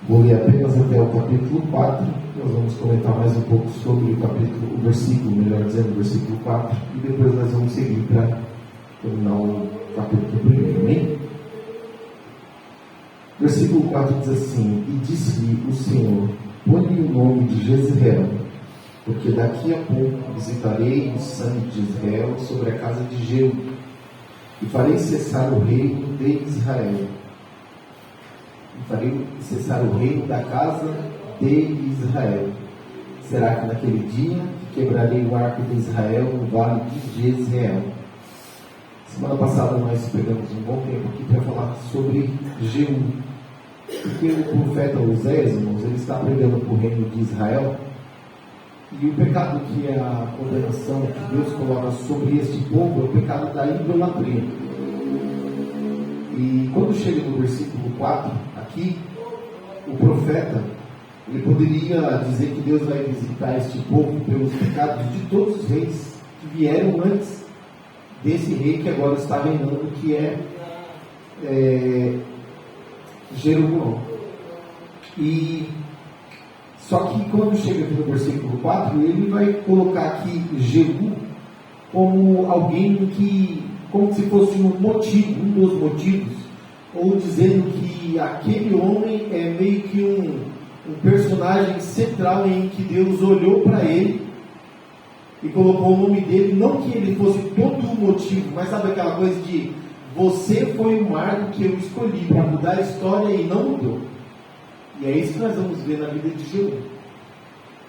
Vou ler apenas até o capítulo 4. Nós vamos comentar mais um pouco sobre o versículo, melhor dizendo, o versículo 4, e depois nós vamos seguir para terminar o capítulo 1. Amém? Versículo 4 diz assim: E disse-lhe o Senhor: Põe-lhe o nome de Jezreel, porque daqui a pouco visitarei o sangue de Israel sobre a casa de Jeú, e farei cessar o reino de Israel. Farei cessar o reino da casa de Israel. Será que naquele dia quebrarei o arco de Israel no vale de Jezreel. Semana passada nós pegamos um bom tempo aqui para falar sobre Jeú, porque o profeta Oséias, irmãos, ele está pregando para o reino de Israel, e o pecado que é a condenação que Deus coloca sobre este povo é o pecado da idolatria. E quando chega no versículo 4, aqui, o profeta, ele poderia dizer que Deus vai visitar este povo pelos pecados de todos os reis que vieram antes desse rei que agora está reinando, que é Jeroboão. E só que quando chega aqui no versículo 4, ele vai colocar aqui Jeú como alguém que, como se fosse um motivo, um dos motivos, ou dizendo que aquele homem é meio que um personagem central em que Deus olhou para ele e colocou o nome dele, não que ele fosse todo o motivo, mas sabe aquela coisa de você foi o marco que eu escolhi para mudar a história e não mudou. E é isso que nós vamos ver na vida de Jeú.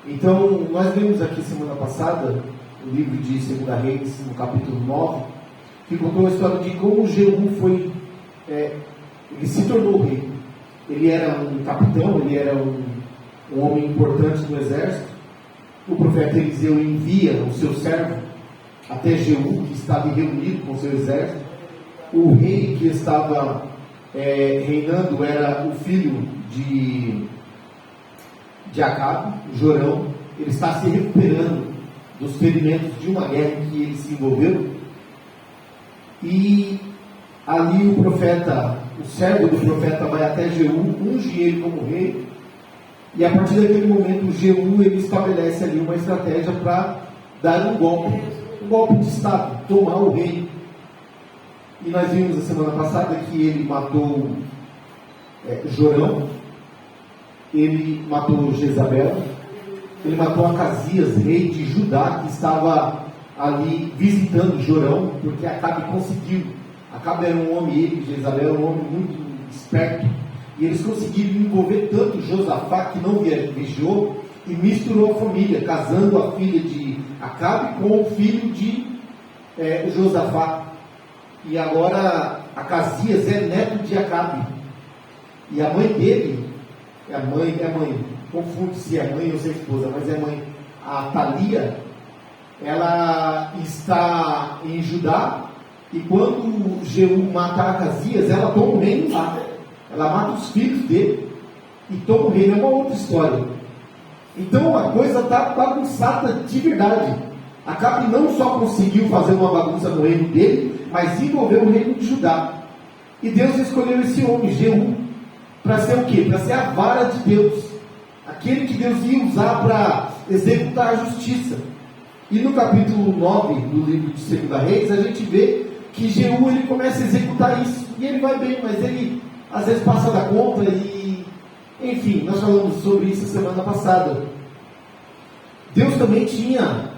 Então, nós vimos aqui semana passada o livro de 2 Reis, no capítulo 9, que contou a história de como Jeú foi, ele se tornou rei. Ele era um capitão, ele era um homem importante no exército. O profeta Eliseu envia o seu servo até Jeú, que estava reunido com o seu exército. O rei que estava reinando era o filho de Acabe, Jorão. Ele está se recuperando dos ferimentos de uma guerra em que ele se envolveu. E ali o profeta, o servo do profeta vai até Jeú, unge ele como rei, e a partir daquele momento Jeú ele estabelece ali uma estratégia para dar um golpe de estado, tomar o rei. E nós vimos a semana passada que ele matou Jorão, ele matou Jezabel, ele matou Acasias, rei de Judá, que estava ali visitando Jorão, porque Acabe conseguiu. Acabe era um homem, ele, Jezabel, era um homem muito esperto, e eles conseguiram envolver tanto Josafá, que não vigiou, e misturou a família, casando a filha de Acabe com o filho de Josafá. E agora Acasias é neto de Acabe, e a mãe dele, confunde-se, é mãe ou se é esposa, mas é mãe, a Thalia, ela está em Judá, e quando Jeú mata Acasias, ela toma o reino lá, ela mata os filhos dele, e toma o reino. É uma outra história. Então a coisa está bagunçada de verdade. Acabe não só conseguiu fazer uma bagunça no reino dele, mas envolveu o reino de Judá. E Deus escolheu esse homem, Jeú, para ser o quê? Para ser a vara de Deus, aquele que Deus ia usar para executar a justiça. E no capítulo 9 do livro de 2 Reis, a gente vê que Jeú ele começa a executar isso, e ele vai bem, mas ele às vezes passa da conta, e enfim, nós falamos sobre isso semana passada. Deus também tinha,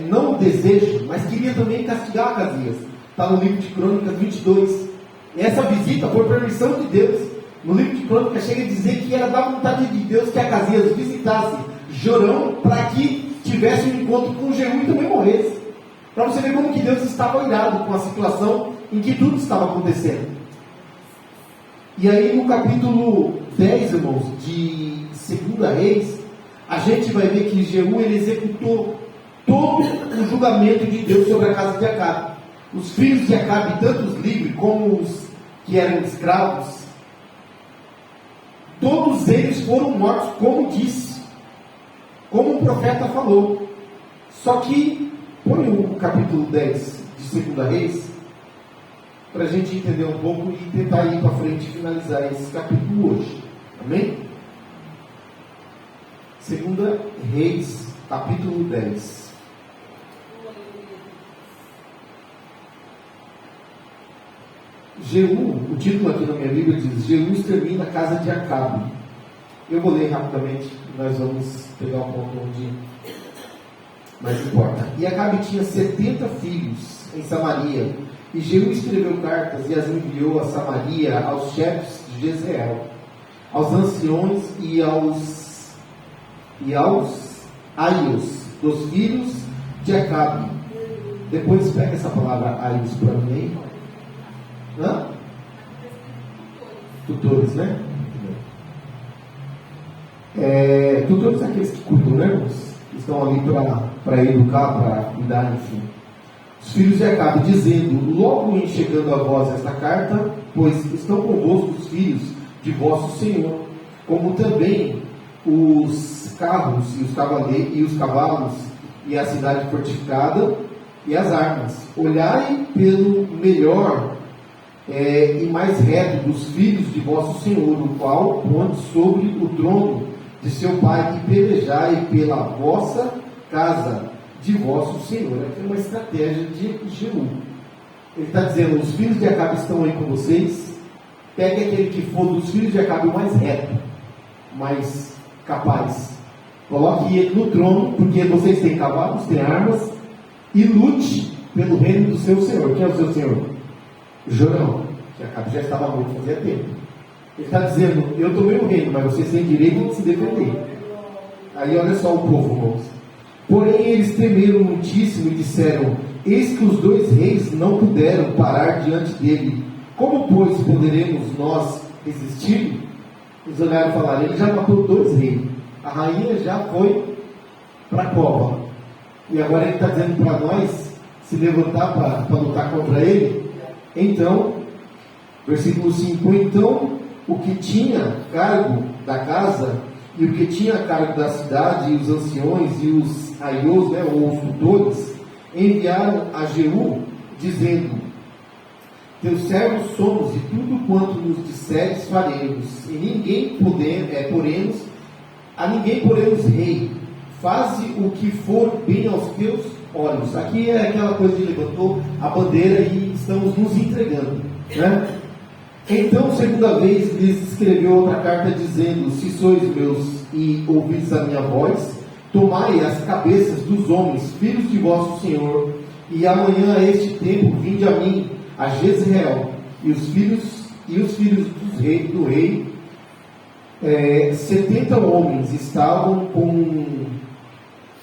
não o desejo, mas queria também castigar Acasias. Está no livro de Crônicas 22, e essa visita foi permissão de Deus. No livro de Crônicas chega a dizer que era da vontade de Deus que Acasias visitasse Jorão, para que tivesse um encontro com Jeú e também morresse. Para você ver como que Deus estava irado com a situação em que tudo estava acontecendo. E aí no capítulo 10, irmãos, de 2 Reis, a gente vai ver que Jeú ele executou todo o julgamento de Deus sobre a casa de Acabe. Os filhos de Acabe, tanto os livres como os que eram escravos, todos eles foram mortos, como disse, como o profeta falou. Só que, põe o capítulo 10 de 2 Reis, para a gente entender um pouco e tentar ir para frente e finalizar esse capítulo hoje. Amém? 2 Reis, capítulo 10. Jeú, o título aqui na minha Bíblia diz: Jeú extermina a casa de Acabe. Eu vou ler rapidamente, nós vamos pegar o ponto onde mais importa. E Acabe tinha 70 filhos em Samaria, e Jeú escreveu cartas e as enviou a Samaria aos chefes de Jezreel, aos anciões e aos aios dos filhos de Acabe. Depois pega essa palavra aios para mim. Tutores, né? Tutores aqueles que cuidam, né, irmãos? Estão ali para educar, para cuidar, enfim. Os filhos de Acabe, dizendo: logo em chegando a vós esta carta, pois estão convosco os filhos de vosso Senhor, como também os carros e os cavaleiros e os cavalos e a cidade fortificada e as armas. Olhai pelo melhor e mais reto dos filhos de vosso Senhor, o qual ponde sobre o trono de seu pai, e pelejai pela vossa casa de vosso Senhor. Aqui é uma estratégia de Jeú. Ele está dizendo: os filhos de Acabe estão aí com vocês, pegue aquele que for dos filhos de Acabe o mais reto, mais capaz, coloque ele no trono, porque vocês têm cavalos, têm armas, e lute pelo reino do seu Senhor. Quem é o seu Senhor? Jorão, que Acabe já estava morto fazia tempo. Ele está dizendo: eu tomei o reino, mas vocês têm direito de se defender. Aí olha só o povo, irmãos. Porém eles temeram muitíssimo e disseram: eis que os dois reis não puderam parar diante dele. Como, pois, poderemos nós resistir? Eles olharam e falaram: ele já matou 2 reis. A rainha já foi para a cova. E agora ele está dizendo para nós se levantar para lutar contra ele. Então, versículo 5: então o que tinha cargo da casa e o que tinha cargo da cidade, e os anciões e os aios, né, ou os tutores, enviaram a Jeú, dizendo: teus servos somos, e tudo quanto nos disseres faremos, e a ninguém poremos rei. Faze o que for bem aos teus olhos. Aqui é aquela coisa de levantou a bandeira e estamos nos entregando, né? Então, segunda vez, lhes escreveu outra carta, dizendo: se sois meus e ouvis a minha voz, tomai as cabeças dos homens, filhos de vosso Senhor, e amanhã a este tempo vinde a mim, a Jezreel, e os filhos do rei, 70 homens estavam com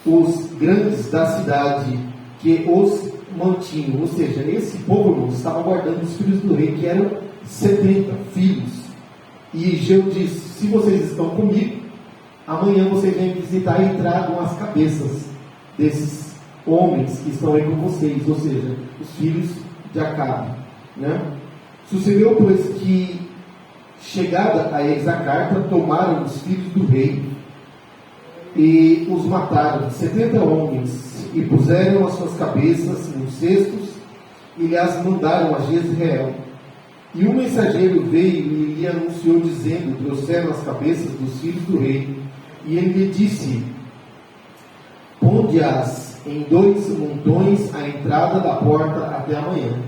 os grandes da cidade que os mantinham. Ou seja, esse povo, irmãos, estava guardando os filhos do rei, que eram 70 filhos. E Jeú disse: se vocês estão comigo, amanhã vocês vêm visitar e tragam as cabeças desses homens que estão aí com vocês, ou seja, os filhos de Acabe, né? Sucedeu, pois, que chegada a eles a carta, tomaram os filhos do rei e os mataram, 70 homens, e puseram as suas cabeças nos cestos e lhes mandaram a Jezreel. E um mensageiro veio e lhe anunciou, dizendo: trouxeram as cabeças dos filhos do rei. E ele lhe disse: ponde-as em 2 montões à entrada da porta até amanhã.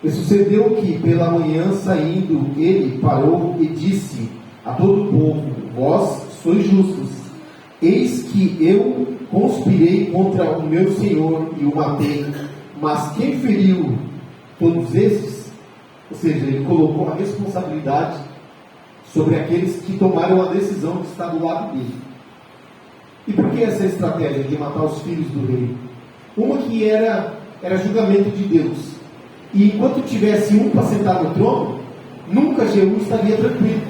E sucedeu que, pela manhã, saindo, ele parou e disse a todo o povo: vós sois justos. Eis que eu conspirei contra o meu Senhor e o matei. Mas quem feriu todos estes? Ou seja, ele colocou a responsabilidade sobre aqueles que tomaram a decisão de estar do lado dele. E por que essa estratégia de matar os filhos do rei? Uma que era julgamento de Deus. E enquanto tivesse um para sentar no trono, nunca Jeú estaria tranquilo.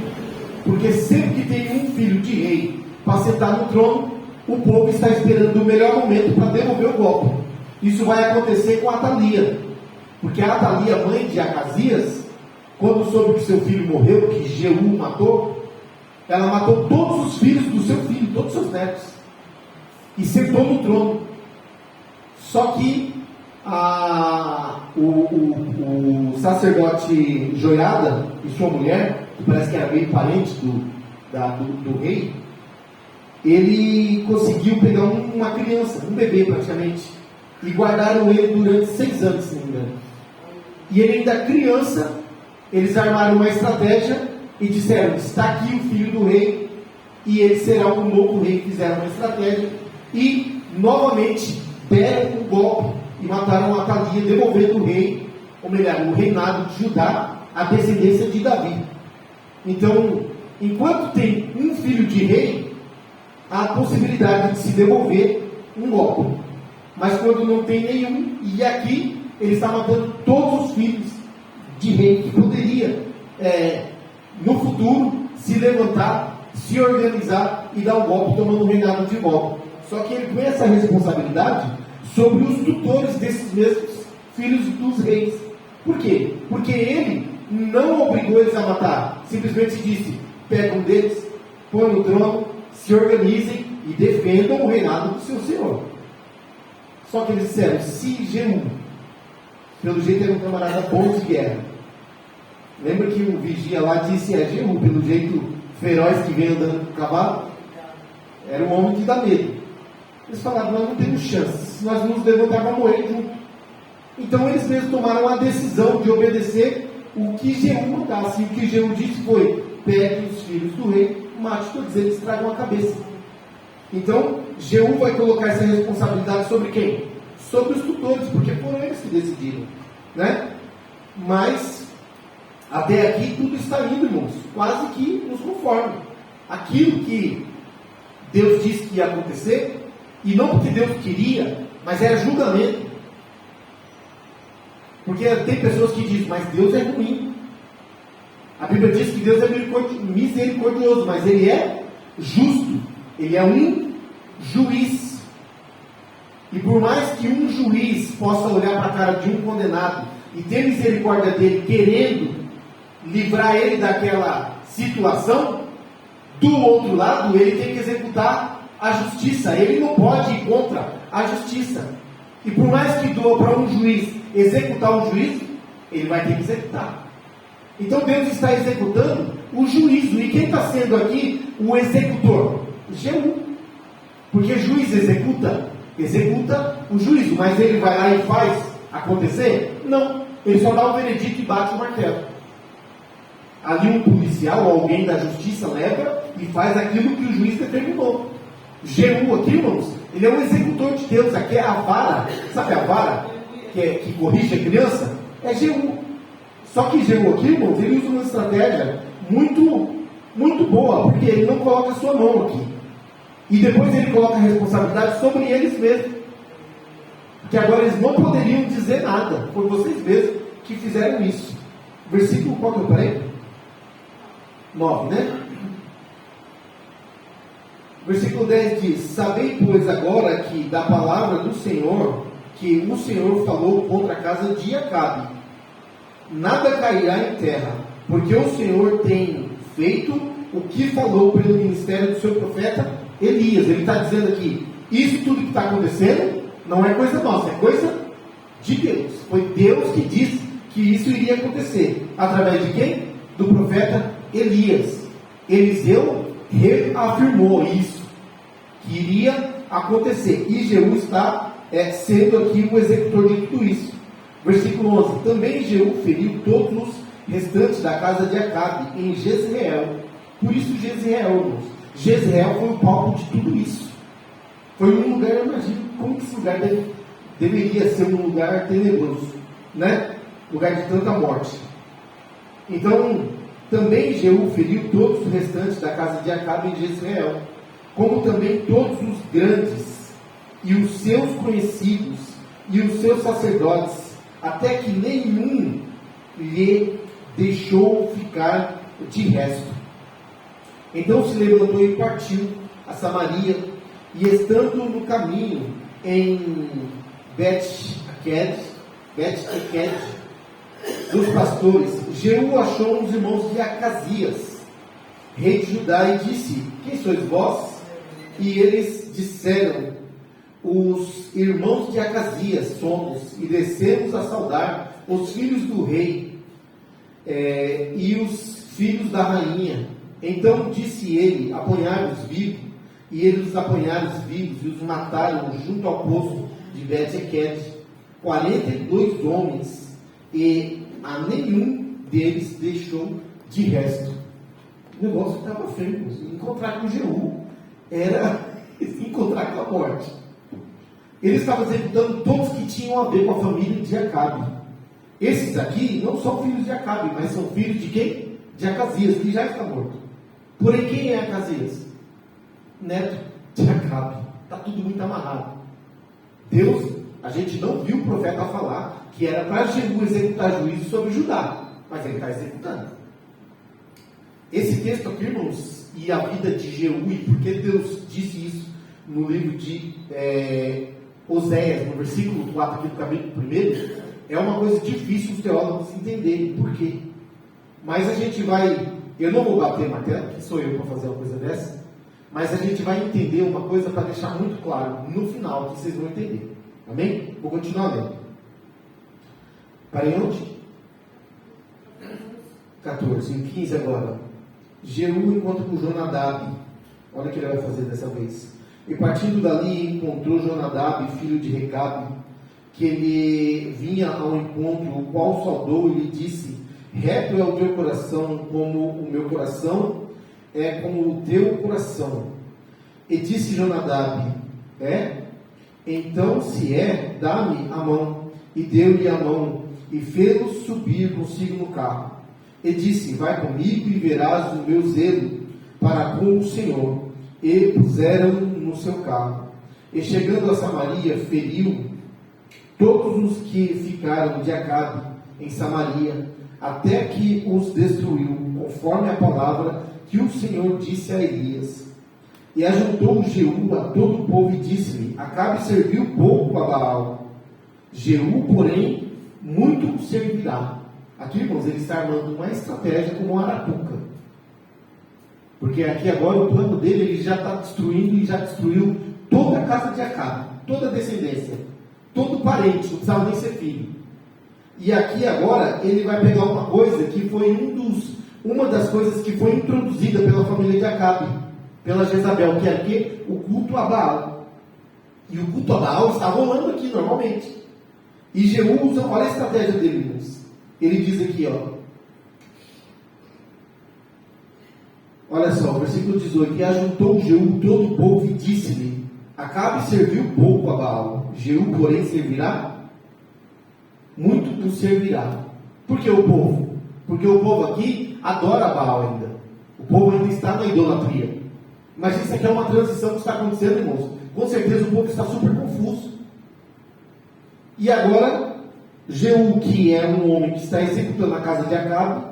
Porque sempre que tem um filho de rei para sentar no trono, o povo está esperando o melhor momento para devolver o golpe. Isso vai acontecer com Atalia. Porque a Atalia, mãe de Acasias, quando soube que seu filho morreu, que Jeú matou, ela matou todos os filhos do seu filho, todos os seus netos, e sentou no trono. Só que o sacerdote Joiada e sua mulher, que parece que era meio parente do rei, ele conseguiu pegar uma criança, um bebê praticamente, e guardaram ele durante 6 anos, se não me engano. E ele ainda criança, eles armaram uma estratégia e disseram: está aqui o filho do rei, e ele será o novo rei. Fizeram uma estratégia e novamente deram um golpe e mataram Atalia, devolvendo o rei, ou melhor, o reinado de Judá, a descendência de Davi. Então, enquanto tem um filho de rei, há a possibilidade de se devolver um golpe. Mas quando não tem nenhum, e aqui ele está matando todos os filhos de rei que poderia no futuro se levantar, se organizar e dar um golpe tomando o reinado de volta. Só que ele põe essa responsabilidade sobre os tutores desses mesmos filhos dos reis. Por quê? Porque ele não obrigou eles a matar, simplesmente disse: pega um deles, põe no trono, se organizem e defendam o reinado do seu senhor. Só que eles disseram: se Jeú, pelo jeito era um camarada bom de guerra, lembra que o vigia lá disse: Jeú, pelo jeito feroz que vem andando com o cavalo, era um homem que dá medo. Eles falaram: nós não temos chance, se nós nos levantar vamos morrer junto. Então eles mesmos tomaram a decisão de obedecer o que Jeú mandasse. E o que Jeú disse foi: pegue os filhos do rei, mate todos eles, tragam a cabeça. Então Jeú vai colocar essa responsabilidade sobre quem? Sobre os tutores, porque foram eles que decidiram, né? Mas até aqui tudo está indo, irmãos, quase que nos conforme. Aquilo que Deus disse que ia acontecer, e não porque Deus queria, mas era julgamento. Porque tem pessoas que dizem: mas Deus é ruim. A Bíblia diz que Deus é misericordioso, mas Ele é justo. Ele é um juiz. E por mais que um juiz possa olhar para a cara de um condenado e ter misericórdia dele, querendo livrar ele daquela situação, do outro lado ele tem que executar a justiça. Ele não pode ir contra a justiça. E por mais que doa para um juiz executar um juízo, ele vai ter que executar. Então Deus está executando o juízo. E quem está sendo aqui o executor? Jeú. Porque juiz executa o juízo, mas ele vai lá e faz acontecer? Não. Ele só dá o veredito e bate o martelo. Ali um policial ou alguém da justiça leva e faz aquilo que o juiz determinou. Jeú aqui, irmãos, ele é um executor de Deus. Aqui é a vara, sabe a vara que corrige a criança? É Jeú. Só que Jeú aqui, irmãos, ele usa uma estratégia muito, muito boa, porque ele não coloca a sua mão aqui. E depois ele coloca a responsabilidade sobre eles mesmos. Porque agora eles não poderiam dizer nada. Foi vocês mesmos que fizeram isso. Versículo, qual que eu parei? 9, né? Versículo 10 diz: sabei, pois, agora que da palavra do Senhor, que o Senhor falou contra a casa de Acabe, nada cairá em terra, porque o Senhor tem feito o que falou pelo ministério do seu profeta Elias. Ele está dizendo aqui: isso tudo que está acontecendo não é coisa nossa, é coisa de Deus. Foi Deus que disse que isso iria acontecer. Através de quem? Do profeta Elias. Eliseu reafirmou isso, que iria acontecer. E Jeú está sendo aqui o executor de tudo isso. Versículo 11: também Jeú feriu todos os restantes da casa de Acabe em Jezreel. Por isso Jezreel, irmãos, Jezreel foi o palco de tudo isso. Foi um lugar, eu imagino como que esse lugar deveria ser um lugar tenebroso, né? Lugar de tanta morte. Então, também Jeú feriu todos os restantes da casa de Acabe em Jezreel, como também todos os grandes, e os seus conhecidos, e os seus sacerdotes, até que nenhum lhe deixou ficar de resto. Então se levantou e partiu a Samaria, e estando no caminho em Bet-Eked dos pastores, Jeú achou uns irmãos de Acasias, rei de Judá, e disse: quem sois vós? E eles disseram: os irmãos de Acasias somos, e descemos a saudar os filhos do rei e os filhos da rainha. Então disse ele: apanhai-os vivos. E eles os apanharam vivos e os mataram junto ao poço de Bet-Eked, 42 homens, e a nenhum deles deixou de resto. O negócio estava feio. Encontrar com Jeú era encontrar com a morte. Ele estava executando todos que tinham a ver com a família de Acabe. Esses aqui não são filhos de Acabe, mas são filhos de quem? De Acasias, que já está morto. Porém, quem é Acasias? Neto de Acabe. Está tudo muito amarrado. Deus, a gente não viu o profeta falar que era para Jeú executar juízo sobre Judá, mas ele está executando. Esse texto aqui, irmãos, e a vida de Jeú, e por que Deus disse isso no livro de Oséias, no versículo 4 aqui do capítulo 1, é uma coisa difícil os teólogos entenderem por quê. Mas a gente vai, eu não vou bater martelo, que sou eu para fazer uma coisa dessa, mas a gente vai entender uma coisa para deixar muito claro no final, que vocês vão entender. Amém? Vou continuar lendo. Parei onde? 14, em 15 agora. Jeú encontra com Jonadab. Olha o que ele vai fazer dessa vez. E partindo dali encontrou Jonadab, filho de Recabe, que ele vinha ao encontro, o qual saudou e lhe disse: reto é o teu coração, como o meu coração é como o teu coração. E disse Jonadab: então se dá-me a mão. E deu-lhe a mão, e fê-lo subir consigo no carro. E disse: vai comigo e verás o meu zelo para com o Senhor. E puseram no seu carro. E chegando a Samaria, feriu todos os que ficaram de Acabe em Samaria, até que os destruiu, conforme a palavra que o Senhor disse a Elias. E ajuntou Jeú a todo o povo e disse-lhe: Acabe serviu pouco a Baal, Jeú, porém, muito servirá. Aqui, irmãos, ele está armando uma estratégia como uma arapuca. Porque aqui agora o plano dele, ele já está destruindo e já destruiu toda a casa de Acabe, toda a descendência, todo parente, não precisava nem ser filho. E aqui agora ele vai pegar uma coisa que foi uma das coisas que foi introduzida pela família de Acabe, pela Jezabel, que é o quê? O culto a Baal. E o culto a Baal está rolando aqui normalmente. E Jeú usa, olha a estratégia dele, irmãos. Ele diz aqui, olha só, versículo 18: e ajuntou Jeú todo o povo e disse-lhe: Acabe serviu pouco a Baal, Jeú, porém, servirá muito o servirá. Por que o povo? Porque o povo aqui adora Baal ainda. O povo ainda está na idolatria. Mas isso aqui é uma transição que está acontecendo, irmãos. Com certeza o povo está super confuso. E agora, Jeú, que é um homem que está executando a casa de Acabe,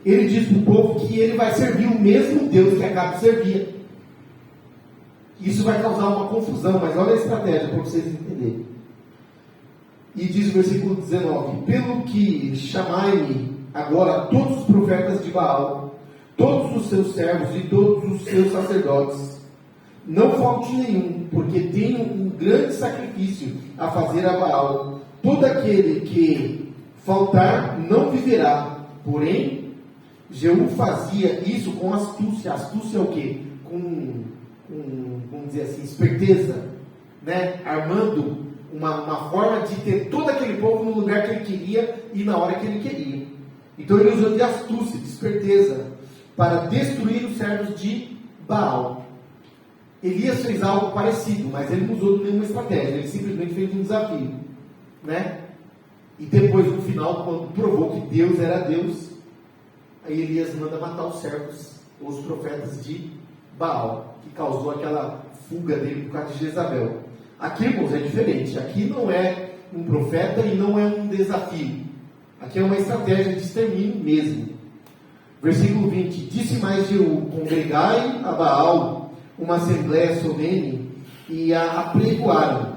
ele diz para o povo que ele vai servir o mesmo Deus que Acabe servia. Isso vai causar uma confusão, mas olha a estratégia para vocês entenderem. E diz o versículo 19: pelo que chamai-me agora todos os profetas de Baal, todos os seus servos e todos os seus sacerdotes, não falte nenhum, porque tenho um grande sacrifício a fazer a Baal. Todo aquele que faltar não viverá. Porém, Jeú fazia isso com astúcia. Astúcia é o quê? Vamos dizer assim, esperteza, né? Armando uma forma de ter todo aquele povo no lugar que ele queria e na hora que ele queria. Então ele usou de astúcia, de esperteza, para destruir os servos de Baal. Elias fez algo parecido, mas ele não usou nenhuma estratégia, ele simplesmente fez um desafio, né? E depois, no final, quando provou que Deus era Deus, aí Elias manda matar os servos, os profetas de Baal, que causou aquela fuga dele por causa de Jezabel. Aqui, irmãos, é diferente. Aqui não é um profeta e não é um desafio. Aqui é uma estratégia de extermínio mesmo. Versículo 20: disse mais Jeú: congregai a Baal uma assembléia solene, e a apregoaram.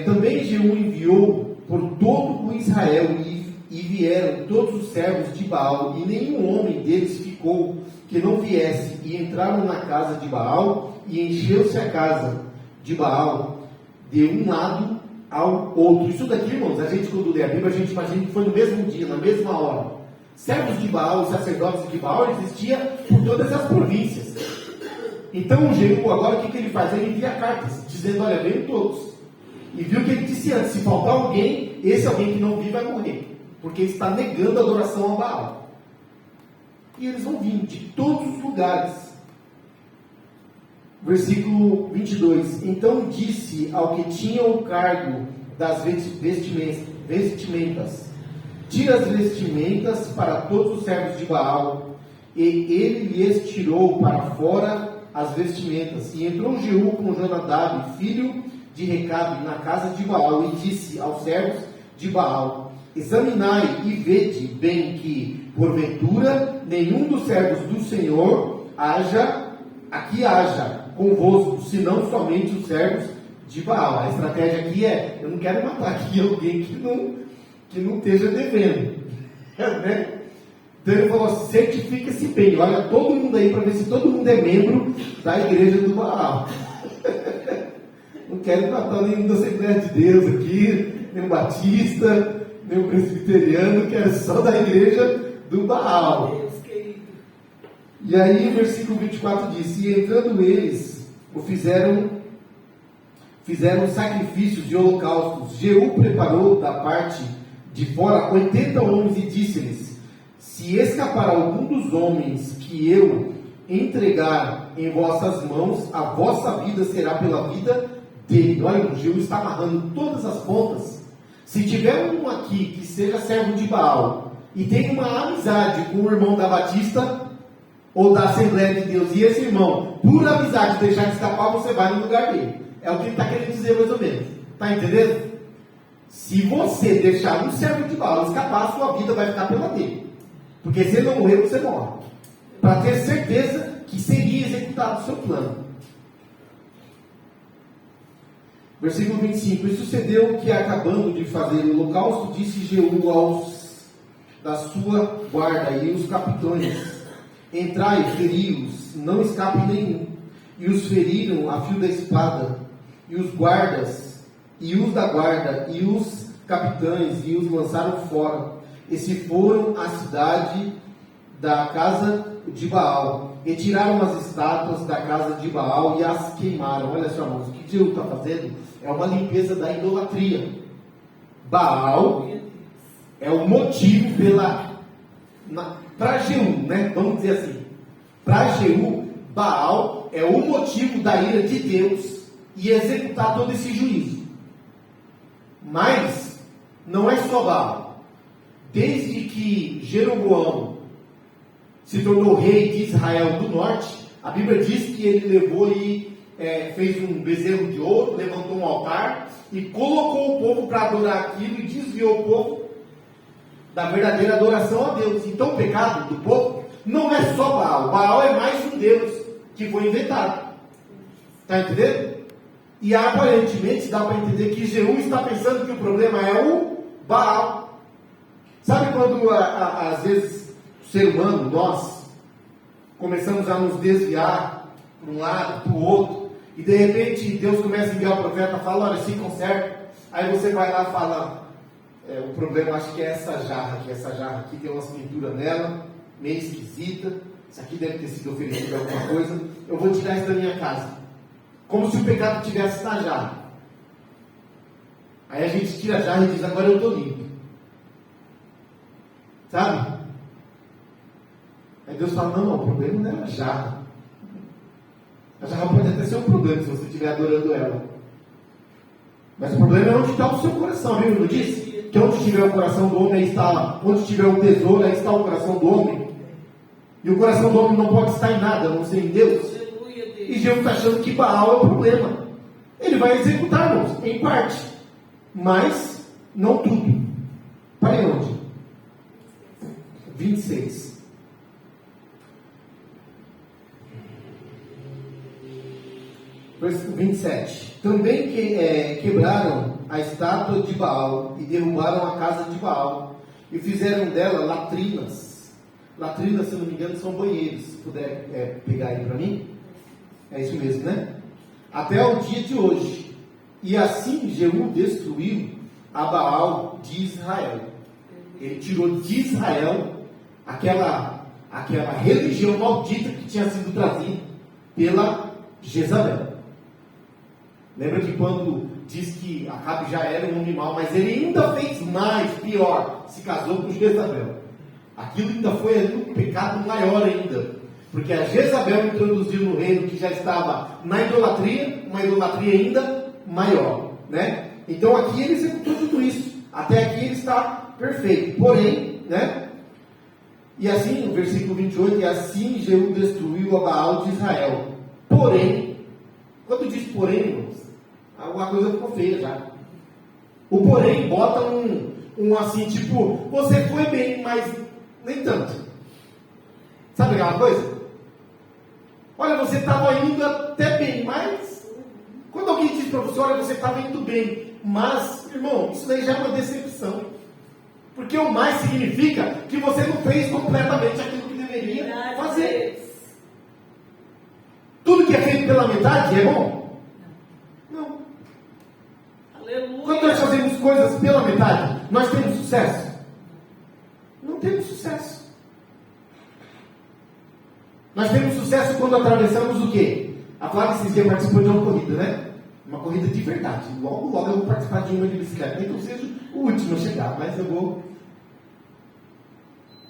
Também Jeú enviou por todo o Israel, e vieram todos os servos de Baal, e nenhum homem deles ficou que não viesse, e entraram na casa de Baal, e encheu-se a casa, de Baal de um lado ao outro. Isso daqui, irmãos, a gente quando lê a Bíblia, a gente imagina que foi no mesmo dia, na mesma hora. Servos de Baal, sacerdotes de Baal, existia por todas as províncias. Então o Jeú agora o que ele faz? Ele envia cartas, dizendo, olha, venham todos. E viu que ele disse antes, se faltar alguém, esse alguém que não vir vai morrer. Porque ele está negando a adoração a Baal. E eles vão vir de todos os lugares. Versículo 22. Então disse ao que tinha o cargo das vestimentas, tira as vestimentas para todos os servos de Baal. E ele lhes tirou para fora as vestimentas. E entrou Jeú com Jonadab, filho de Recabe, na casa de Baal, e disse aos servos de Baal, examinai e vede bem que, porventura, nenhum dos servos do Senhor haja convosco, senão somente os servos de Baal. A estratégia aqui é, eu não quero matar aqui alguém que não esteja devendo. Né? Então ele falou assim, certifica-se bem, olha todo mundo aí para ver se todo mundo é membro da igreja do Baal. Não quero matar nenhum da Assembleia de Deus aqui, nem o batista, nem o presbiteriano, quero só da igreja do Baal. E aí, versículo 24 diz, e entrando eles, fizeram sacrifícios de holocaustos. Jeú preparou da parte de fora 80 homens e disse-lhes, se escapar algum dos homens que eu entregar em vossas mãos, a vossa vida será pela vida dele. Olha, o Jeú está amarrando todas as pontas. Se tiver um aqui que seja servo de Baal e tem uma amizade com o irmão da Batista ou da Assembleia de Deus, e esse irmão, por amizade, deixar de escapar, você vai no lugar dele. É o que ele está querendo dizer mais ou menos. Está entendendo? Se você deixar um servo de Baal escapar, a sua vida vai ficar pela dele. Porque se ele não morrer, você morre. Para ter certeza que seria executado o seu plano. Versículo 25. E sucedeu que, acabando de fazer o holocausto, disse Jeú aos da sua guarda e os capitães, entrai, feri-os, não escape nenhum. E os feriram a fio da espada, e os guardas, e os da guarda, e os capitães, e os lançaram fora. E se foram à cidade da casa de Baal, e tiraram as estátuas da casa de Baal e as queimaram. Olha só, irmãos, o que Jeú está fazendo é uma limpeza da idolatria. Baal é o motivo para Jeú, né? Vamos dizer assim, para Jeú, Baal é o motivo da ira de Deus e executar todo esse juízo. Mas não é só Baal. Desde que Jeroboão se tornou rei de Israel do norte, a Bíblia diz que ele levou e fez um bezerro de ouro, levantou um altar e colocou o povo para adorar aquilo e desviou o povo da verdadeira adoração a Deus. Então o pecado do povo não é só Baal. Baal é mais um Deus que foi inventado. Está entendendo? E aparentemente dá para entender que Jeú está pensando que o problema é o Baal. Sabe quando às vezes o ser humano, nós, começamos a nos desviar para um lado, para o outro, e de repente Deus começa a enviar o profeta e fala, olha, se conserta. Aí você vai lá e fala, o problema acho que é essa jarra aqui tem umas pinturas nela, meio esquisita, isso aqui deve ter sido oferecido alguma coisa, eu vou tirar isso da minha casa. Como se o pecado estivesse na jarra. Aí a gente tira a jarra e diz, agora eu estou limpo. Sabe? Aí Deus fala, não, o problema não é a jarra. A jarra pode até ser um problema se você estiver adorando ela. Mas o problema é onde está o seu coração, viu? Não diz? Que onde estiver o coração do homem, aí está, onde estiver o tesouro, aí está o coração do homem. E o coração do homem não pode estar em nada, a não ser em Deus. E Jeú está achando que Baal é o problema. Ele vai executar, irmãos, em parte. Mas, não tudo. Para onde? 26. Versículo 27. Também quebraram a estátua de Baal e derrubaram a casa de Baal e fizeram dela latrinas. Latrinas, se não me engano, são banheiros. Se puder pegar aí para mim. É isso mesmo, né? até o dia de hoje. E assim Jeú destruiu a Baal de Israel. Ele tirou de Israel aquela religião maldita que tinha sido trazida pela Jezabel. Lembra que quando diz que Acabe já era um homem mau, mas ele ainda fez mais, pior, se casou com Jezabel. Aquilo ainda foi um pecado maior ainda. Porque a Jezabel introduziu no reino que já estava na idolatria, uma idolatria ainda maior, né? Então aqui ele executou tudo isso. Até aqui ele está perfeito. Porém, né? E assim, no versículo 28, e assim Jeú destruiu a Baal de Israel. Porém, quando diz porém, irmãos, alguma coisa ficou feia já. O porém bota um assim, tipo, você foi bem, mas nem tanto. Sabe aquela coisa? Olha, você estava indo até bem, mas quando alguém diz para você, olha, você estava indo bem, mas, irmão, isso daí já é uma decepção. Porque o mais significa que você não fez completamente aquilo que deveria fazer. Tudo que é feito pela metade é bom? Não. Aleluia. Quando nós fazemos coisas pela metade, nós temos sucesso? Não temos sucesso. Nós temos sucesso quando atravessamos o quê? A Flávia esses dias participou de uma corrida, né? Uma corrida de verdade. Logo eu vou participar de uma de bicicleta. Nem que eu seja o último a chegar, mas eu vou.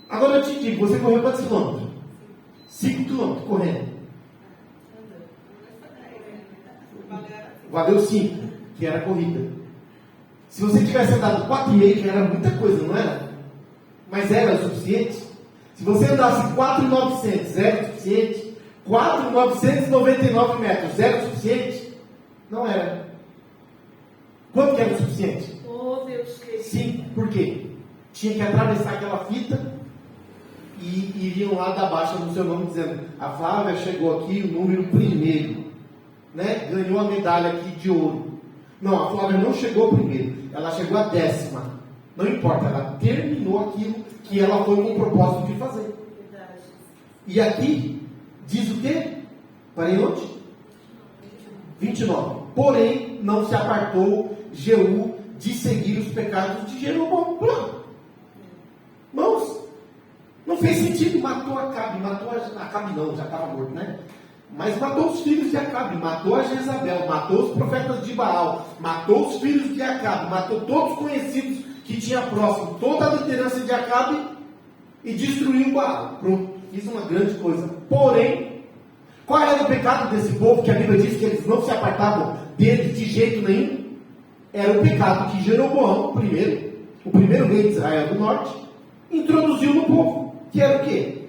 Agora eu te digo, você correu quantos quilômetros? 5 quilômetros correndo. Valeu 5, que era a corrida. Se você tivesse andado 4,5, já era muita coisa, não era? Mas era o suficiente? Se você andasse 4,900, era o suficiente? 4,999 metros, era o suficiente? Não era. Quanto que era o suficiente? Oh, Deus querido. 5. Por quê? Tinha que atravessar aquela fita e iriam lá da baixa no seu nome dizendo: a Flávia chegou aqui, o número 1º, né? Ganhou a medalha aqui de ouro. Não, a Flávia não chegou primeiro, ela chegou a 10ª. Não importa, ela terminou aquilo que ela foi com o propósito de fazer. E aqui diz o quê? Parei onde? 29. Porém, não se apartou Jeú de seguir os pecados de Jeroboão. Pronto. Irmãos, não fez sentido. Matou Acabe. Acabe não, já estava morto, né? Mas matou os filhos de Acabe, matou a Jezabel, matou os profetas de Baal, matou os filhos de Acabe, matou todos os conhecidos que tinha próximo, toda a liderança de Acabe, e destruiu Baal. Pronto, fiz uma grande coisa. Porém, qual era o pecado desse povo, que a Bíblia diz que eles não se apartavam dele de jeito nenhum? Era o pecado que Jeroboão, o primeiro rei de Israel do norte, introduziu no povo, que era o quê?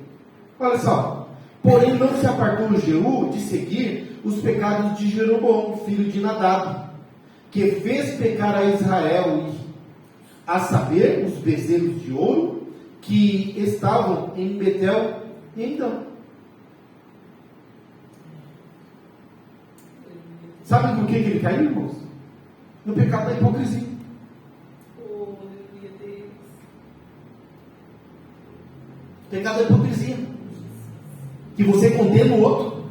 Olha só. Porém, não se apartou Jeú de seguir os pecados de Jeroboão, filho de Nadab, que fez pecar a Israel, a saber, os bezerros de ouro que estavam em Betel e em Dan. Sabe por que ele caiu, irmãos? No pecado da hipocrisia. Oh, aleluia, Deus. Pecado da hipocrisia. Que você condena o outro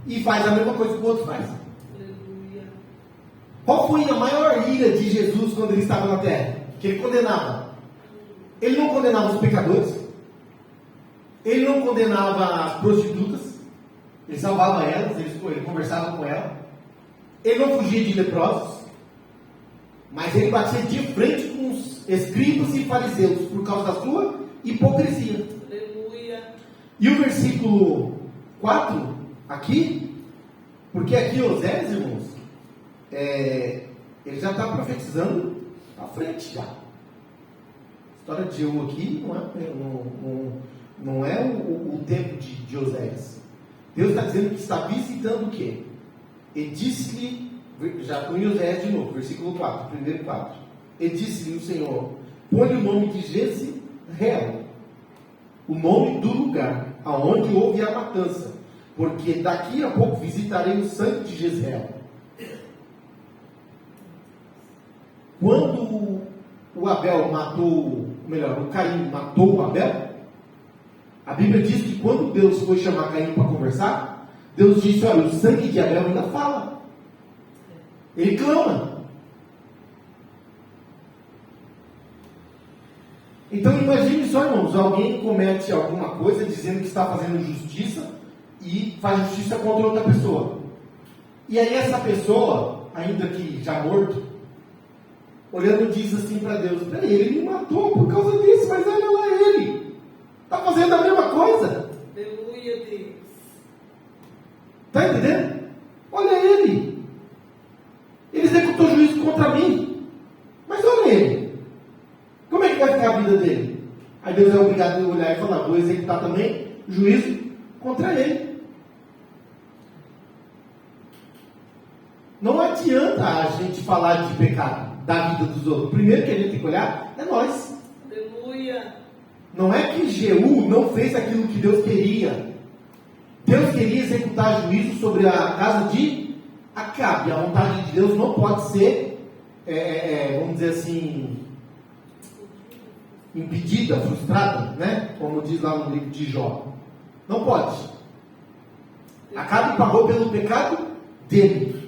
e faz a mesma coisa que o outro faz. Aleluia. Qual foi a maior ira de Jesus quando ele estava na terra? Que ele condenava. Ele não condenava os pecadores. Ele não condenava as prostitutas. Ele salvava elas, ele conversava com elas. Ele não fugia de leprosos. Mas ele batia de frente com os escribas e fariseus por causa da sua hipocrisia. Aleluia. E o versículo 4, aqui, porque aqui Oséias, irmãos, ele já está profetizando à frente já. A história de Jeú aqui não é o tempo de Oséias. Deus está dizendo que está visitando o quê? E disse-lhe, já com Oséias de novo, versículo 4, primeiro 4. E disse-lhe o Senhor: põe o nome de Jezreel, o nome do lugar aonde houve a matança, porque daqui a pouco visitarei o sangue de Jezreel. Quando o Caim matou o Abel, a Bíblia diz que quando Deus foi chamar Caim para conversar, Deus disse, olha, o sangue de Abel ainda fala. Ele clama. Então imagine só, irmãos, alguém comete alguma coisa dizendo que está fazendo justiça e faz justiça contra outra pessoa. E aí essa pessoa, ainda que já morto, olhando diz assim para Deus, peraí, ele me matou por causa disso, mas olha lá ele, está fazendo a mesma coisa. Aleluia, Deus. Está entendendo? Olha ele executou juízo contra mim, mas olha ele, como é que vai ficar a vida dele? Aí Deus é obrigado a olhar e falar, vou executar também juízo contra ele. Não adianta a gente falar de pecado da vida dos outros. Primeiro que a gente tem que olhar é nós. Aleluia. Não é que Jeú não fez aquilo que Deus queria. Deus queria executar juízo sobre a casa de Acabe. A vontade de Deus não pode ser, vamos dizer assim, impedida, frustrada, né? Como diz lá no livro de Jó. Não pode. Acabe pagou pelo pecado dele.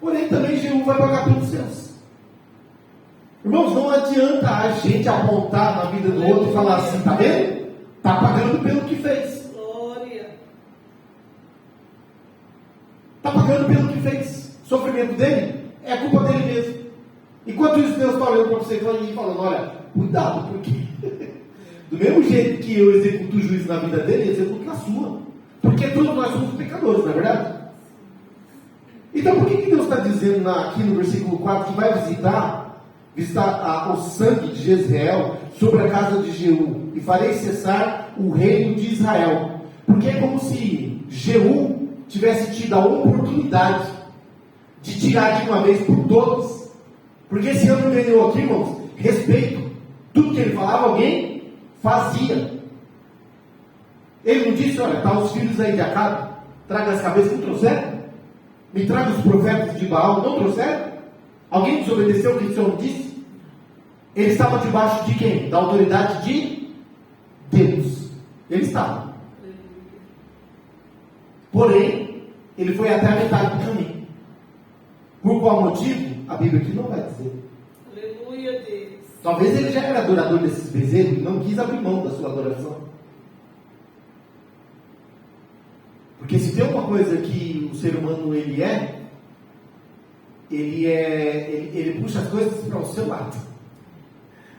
Porém, também Jeú vai pagar pelos seus. Irmãos, não adianta a gente apontar na vida do outro e falar assim, tá vendo? Tá pagando pelo que fez. Glória. Tá pagando pelo que fez. O sofrimento dele é culpa dele mesmo. Enquanto isso, Deus está olhando para você e falando, olha, cuidado, porque do mesmo jeito que eu executo o juízo na vida dele, eu executo na sua. Porque todos nós somos pecadores, não é verdade? Então por que Deus está dizendo aqui no versículo 4 que vai visitar o sangue de Jezreel sobre a casa de Jeú e farei cessar o reino de Israel? Porque é como se Jeú tivesse tido a oportunidade de tirar de uma vez por todas. Porque esse ano ganhou aqui, irmãos, respeito. Tudo que ele falava, alguém fazia. Ele não disse, olha, tá os filhos aí de Acabe, traga as cabeças, não trouxeram? Me traga os profetas de Baal, não trouxeram? Alguém desobedeceu o que o Senhor disse? Ele estava debaixo de quem? Da autoridade de Deus. Ele estava. Porém, ele foi até a metade do caminho. Por qual motivo? A Bíblia aqui não vai dizer. Aleluia, Deus. Talvez ele já era adorador desses bezerros e não quis abrir mão da sua adoração. Porque se tem uma coisa que o ser humano ele puxa as coisas para o seu lado.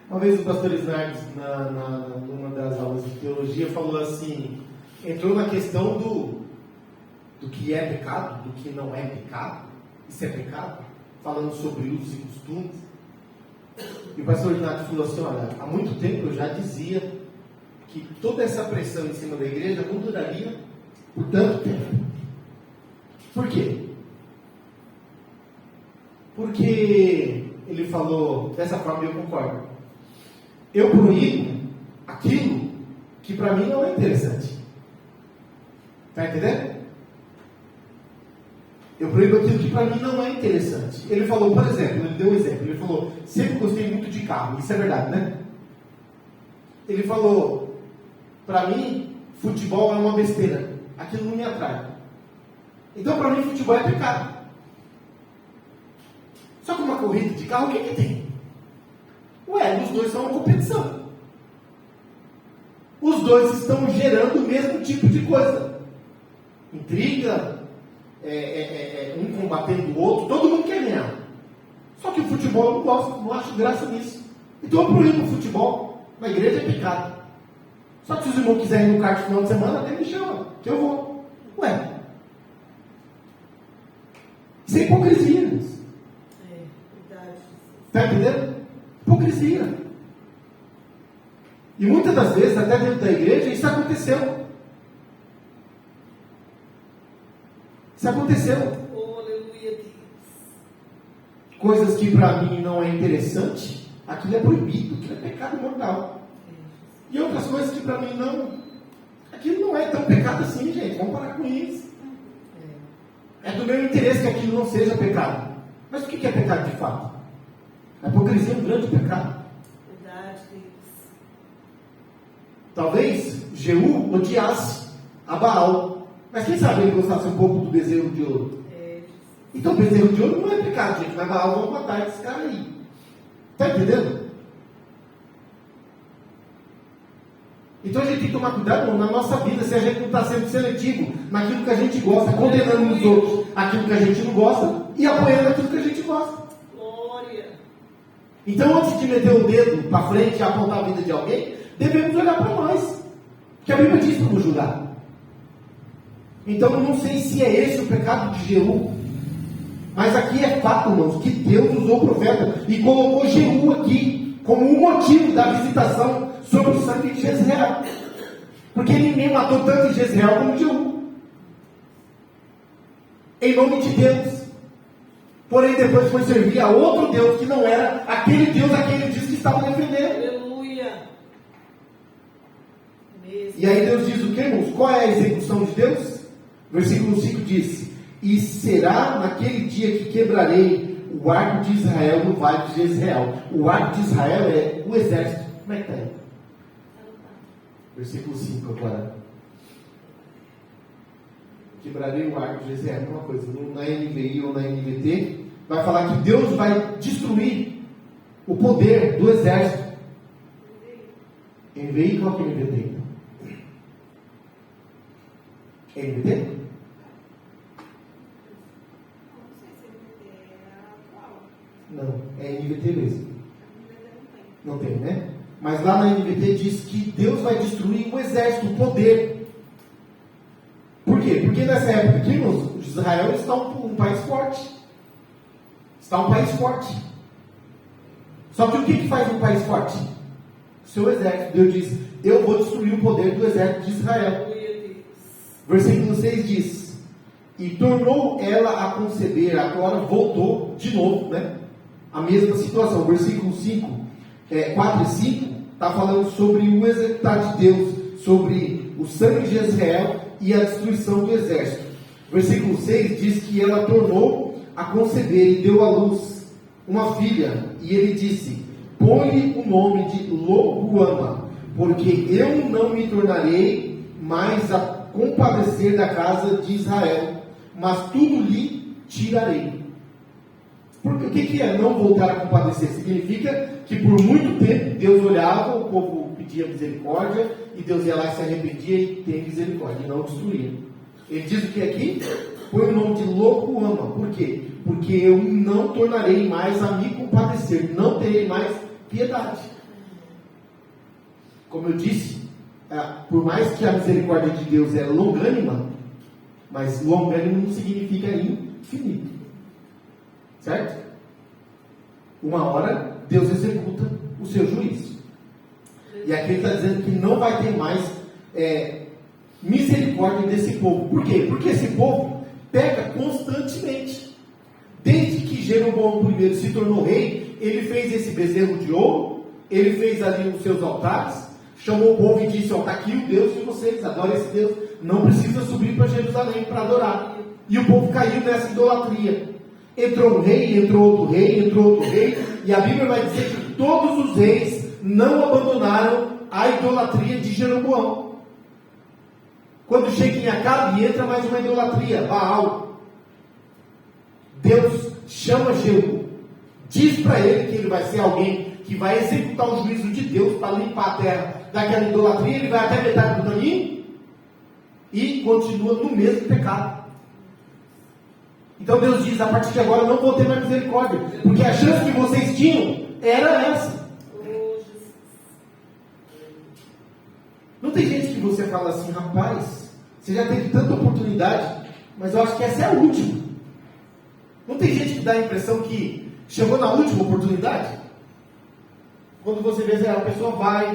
Uma vez o pastor Snardes, numa das aulas de teologia, falou assim, entrou na questão do que é pecado, do que não é pecado, isso é pecado, falando sobre usos e costumes. E o pastor Snardes falou assim, olha, há muito tempo eu já dizia que toda essa pressão em cima da igreja não duraria por tanto tempo. Por quê? Porque ele falou dessa forma e eu concordo. Eu proíbo aquilo que para mim não é interessante. Está entendendo? Eu proíbo aquilo que para mim não é interessante. Ele falou, por exemplo, ele deu um exemplo. Ele falou, sempre gostei muito de carro. Isso é verdade, né? Ele falou, para mim, futebol é uma besteira. Aquilo não me atrai. Então, para mim, futebol é pecado. Só que uma corrida de carro, o que tem? Ué, os dois são uma competição. Os dois estão gerando o mesmo tipo de coisa. Intriga, um combatendo o outro, todo mundo quer ganhar. Só que o futebol eu não gosto, não acho graça nisso. Então eu proíbo o futebol. Na igreja é pecado. Só que se os irmãos quiserem ir no kart no final de semana, até me chama, que eu vou. Ué. Isso é hipocrisia, irmãos. Verdade. Está entendendo? Hipocrisia. E muitas das vezes, até dentro da igreja, isso aconteceu. Isso aconteceu. Oh, aleluia, Deus. Coisas que para mim não é interessante, aquilo é proibido, aquilo é pecado mortal. E outras coisas que para mim não, aquilo não é tão pecado assim, gente. Vamos parar com isso. É do meu interesse que aquilo não seja pecado. Mas o que é pecado de fato? A hipocrisia é um grande pecado. Verdade, Deus. Talvez Jeú odiasse a Baal. Mas quem sabe ele gostasse um pouco do bezerro de ouro? Então, bezerro de ouro não é pecado, gente. Mas vamos matar esse cara aí. Está entendendo? Então a gente tem que tomar cuidado na nossa vida, se a gente não está sendo seletivo naquilo que a gente gosta, condenando nos outros aquilo que a gente não gosta e apoiando aquilo que a gente gosta. Glória. Então, antes de meter o dedo para frente e apontar a vida de alguém, devemos olhar para nós. Porque a Bíblia diz para nos julgar. Então, eu não sei se é esse o pecado de Jeú. Mas aqui é fato, irmãos, que Deus usou o profeta e colocou Jeú aqui como um motivo da visitação sobre o sangue de Jezreel. Porque ninguém matou tanto em Jezreel como Jeú. Em nome de Deus. Porém, depois foi servir a outro Deus que não era aquele Deus a quem ele disse que estava defendendo. Aleluia. E aí Deus diz o que, irmãos? Qual é a execução de Deus? Versículo 5 diz: e será naquele dia que quebrarei o arco de Israel no vale de Jezreel. O arco de Israel é o exército. Como é que está aí? Versículo 5 agora. Quebrarei o arco de Jezreel. Uma coisa, na NVI ou na NVT, vai falar que Deus vai destruir o poder do exército. NVI, qual que é NVT? NVT? Não, é NVT mesmo. Não tem, né? Mas lá na NVT diz que Deus vai destruir o exército, o poder. Por quê? Porque nessa época aqui, Israel está um país forte. Está um país forte. Só que o que faz um país forte? O seu exército. Deus diz: eu vou destruir o poder do exército de Israel. Versículo 6 diz: e tornou ela a conceber. Agora voltou de novo, né? A mesma situação. Versículo 4 e 5 está falando sobre o executar de Deus, sobre o sangue de Jezreel e a destruição do exército. Versículo 6 diz que ela tornou a conceber e deu à luz uma filha, e ele disse: põe-lhe o nome de Lo-ruama, porque eu não me tornarei mais a compadecer da casa de Israel, mas tudo lhe tirarei. Porque o que é não voltar a compadecer? Significa que por muito tempo Deus olhava, o povo pedia misericórdia, e Deus ia lá e se arrependia e tem misericórdia, e não destruía. Ele diz o que aqui? Põe o nome de Lo-ruama. Por quê? Porque eu não tornarei mais a me compadecer, não terei mais piedade. Como eu disse, por mais que a misericórdia de Deus é longânima, mas longânimo não significa infinito. Certo? Uma hora Deus executa o seu juízo. E aqui ele está dizendo que não vai ter mais misericórdia desse povo. Por quê? Porque esse povo peca constantemente. Desde que Jeroboão I se tornou rei, ele fez esse bezerro de ouro, ele fez ali os seus altares, chamou o povo e disse: está aqui o Deus de vocês, adora esse Deus, não precisa subir para Jerusalém para adorar. E o povo caiu nessa idolatria. Entrou um rei, entrou outro rei, e a Bíblia vai dizer que todos os reis não abandonaram a idolatria de Jeroboão. Quando chega em Acabe, entra mais uma idolatria, Baal. Deus chama Jeú, diz para ele que ele vai ser alguém que vai executar o juízo de Deus para limpar a terra daquela idolatria. Ele vai até metade do caminho e continua no mesmo pecado. Então Deus diz: a partir de agora eu não vou ter mais misericórdia, porque a chance que vocês tinham era essa. Não tem gente que você fala assim: rapaz, você já teve tanta oportunidade, mas eu acho que essa é a última. Não tem gente que dá a impressão que chegou na última oportunidade? Quando você vê, a pessoa vai,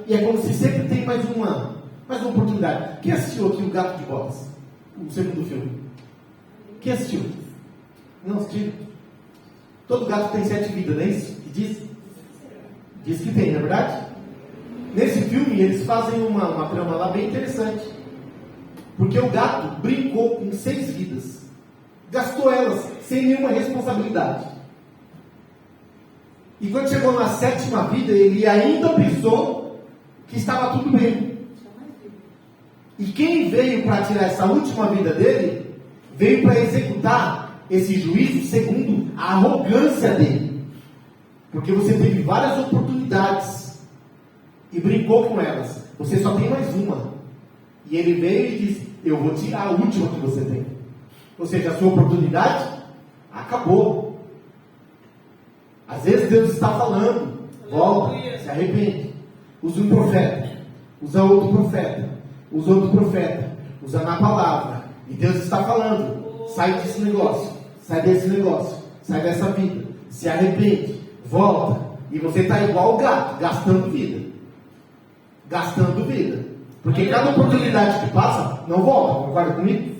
e é como se sempre tem mais uma oportunidade. Quem assistiu aqui o Gato de Botas? O segundo filme? Quem assistiu? Não assistiu? Todo gato tem 7 vidas, não é isso que diz? Diz que tem, não é verdade? Nesse filme eles fazem uma trama lá bem interessante. Porque o gato brincou com 6 vidas. Gastou elas sem nenhuma responsabilidade. E quando chegou na 7ª vida, ele ainda pensou que estava tudo bem. E quem veio para tirar essa última vida dele, veio para executar esse juízo segundo a arrogância dele. Porque você teve várias oportunidades e brincou com elas. Você só tem mais uma. E ele veio e disse: eu vou tirar a última que você tem. Ou seja, a sua oportunidade acabou. Às vezes Deus está falando: volta, se arrepende. Usa um profeta, usa outro profeta, usa outro profeta, usa na palavra. E Deus está falando: sai desse negócio, sai desse negócio, sai dessa vida, se arrepende, volta. E você está igual o gato, gastando vida. Gastando vida. Porque cada oportunidade que passa, não volta, concorda comigo?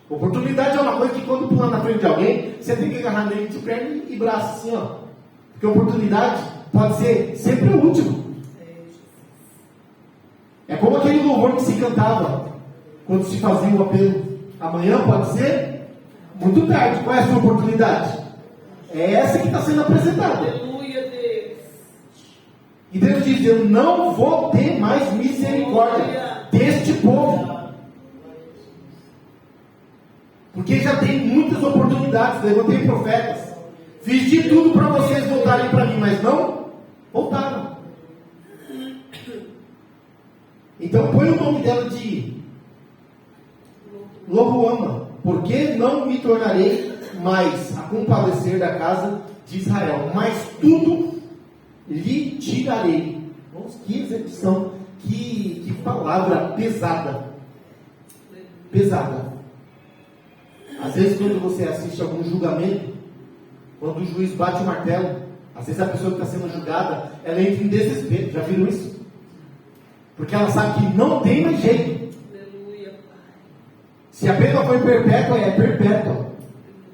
Oportunidade é uma coisa que quando pula na frente de alguém, você tem que agarrar nele de perna e braço assim, ó. Porque oportunidade pode ser sempre o último. É como aquele louvor que se cantava quando se fazia o apelo. Amanhã pode ser muito tarde. Qual é a sua oportunidade? É essa que está sendo apresentada. Aleluia, Deus. E Deus diz: eu não vou ter mais misericórdia deste povo. Porque já tem muitas oportunidades. Levantei profetas, fiz de tudo para vocês voltarem para mim, mas não voltaram. Então põe o nome dela de Loboama, porque não me tornarei mais a compadecer da casa de Israel, mas tudo lhe tirarei. Nossa, que execução, que palavra pesada. Pesada. Às vezes quando você assiste algum julgamento, quando o juiz bate o martelo, às vezes a pessoa que está sendo julgada, ela entra em desespero. Já viram isso? Porque ela sabe que não tem mais jeito. Aleluia, Pai. Se a pena foi perpétua, é perpétua.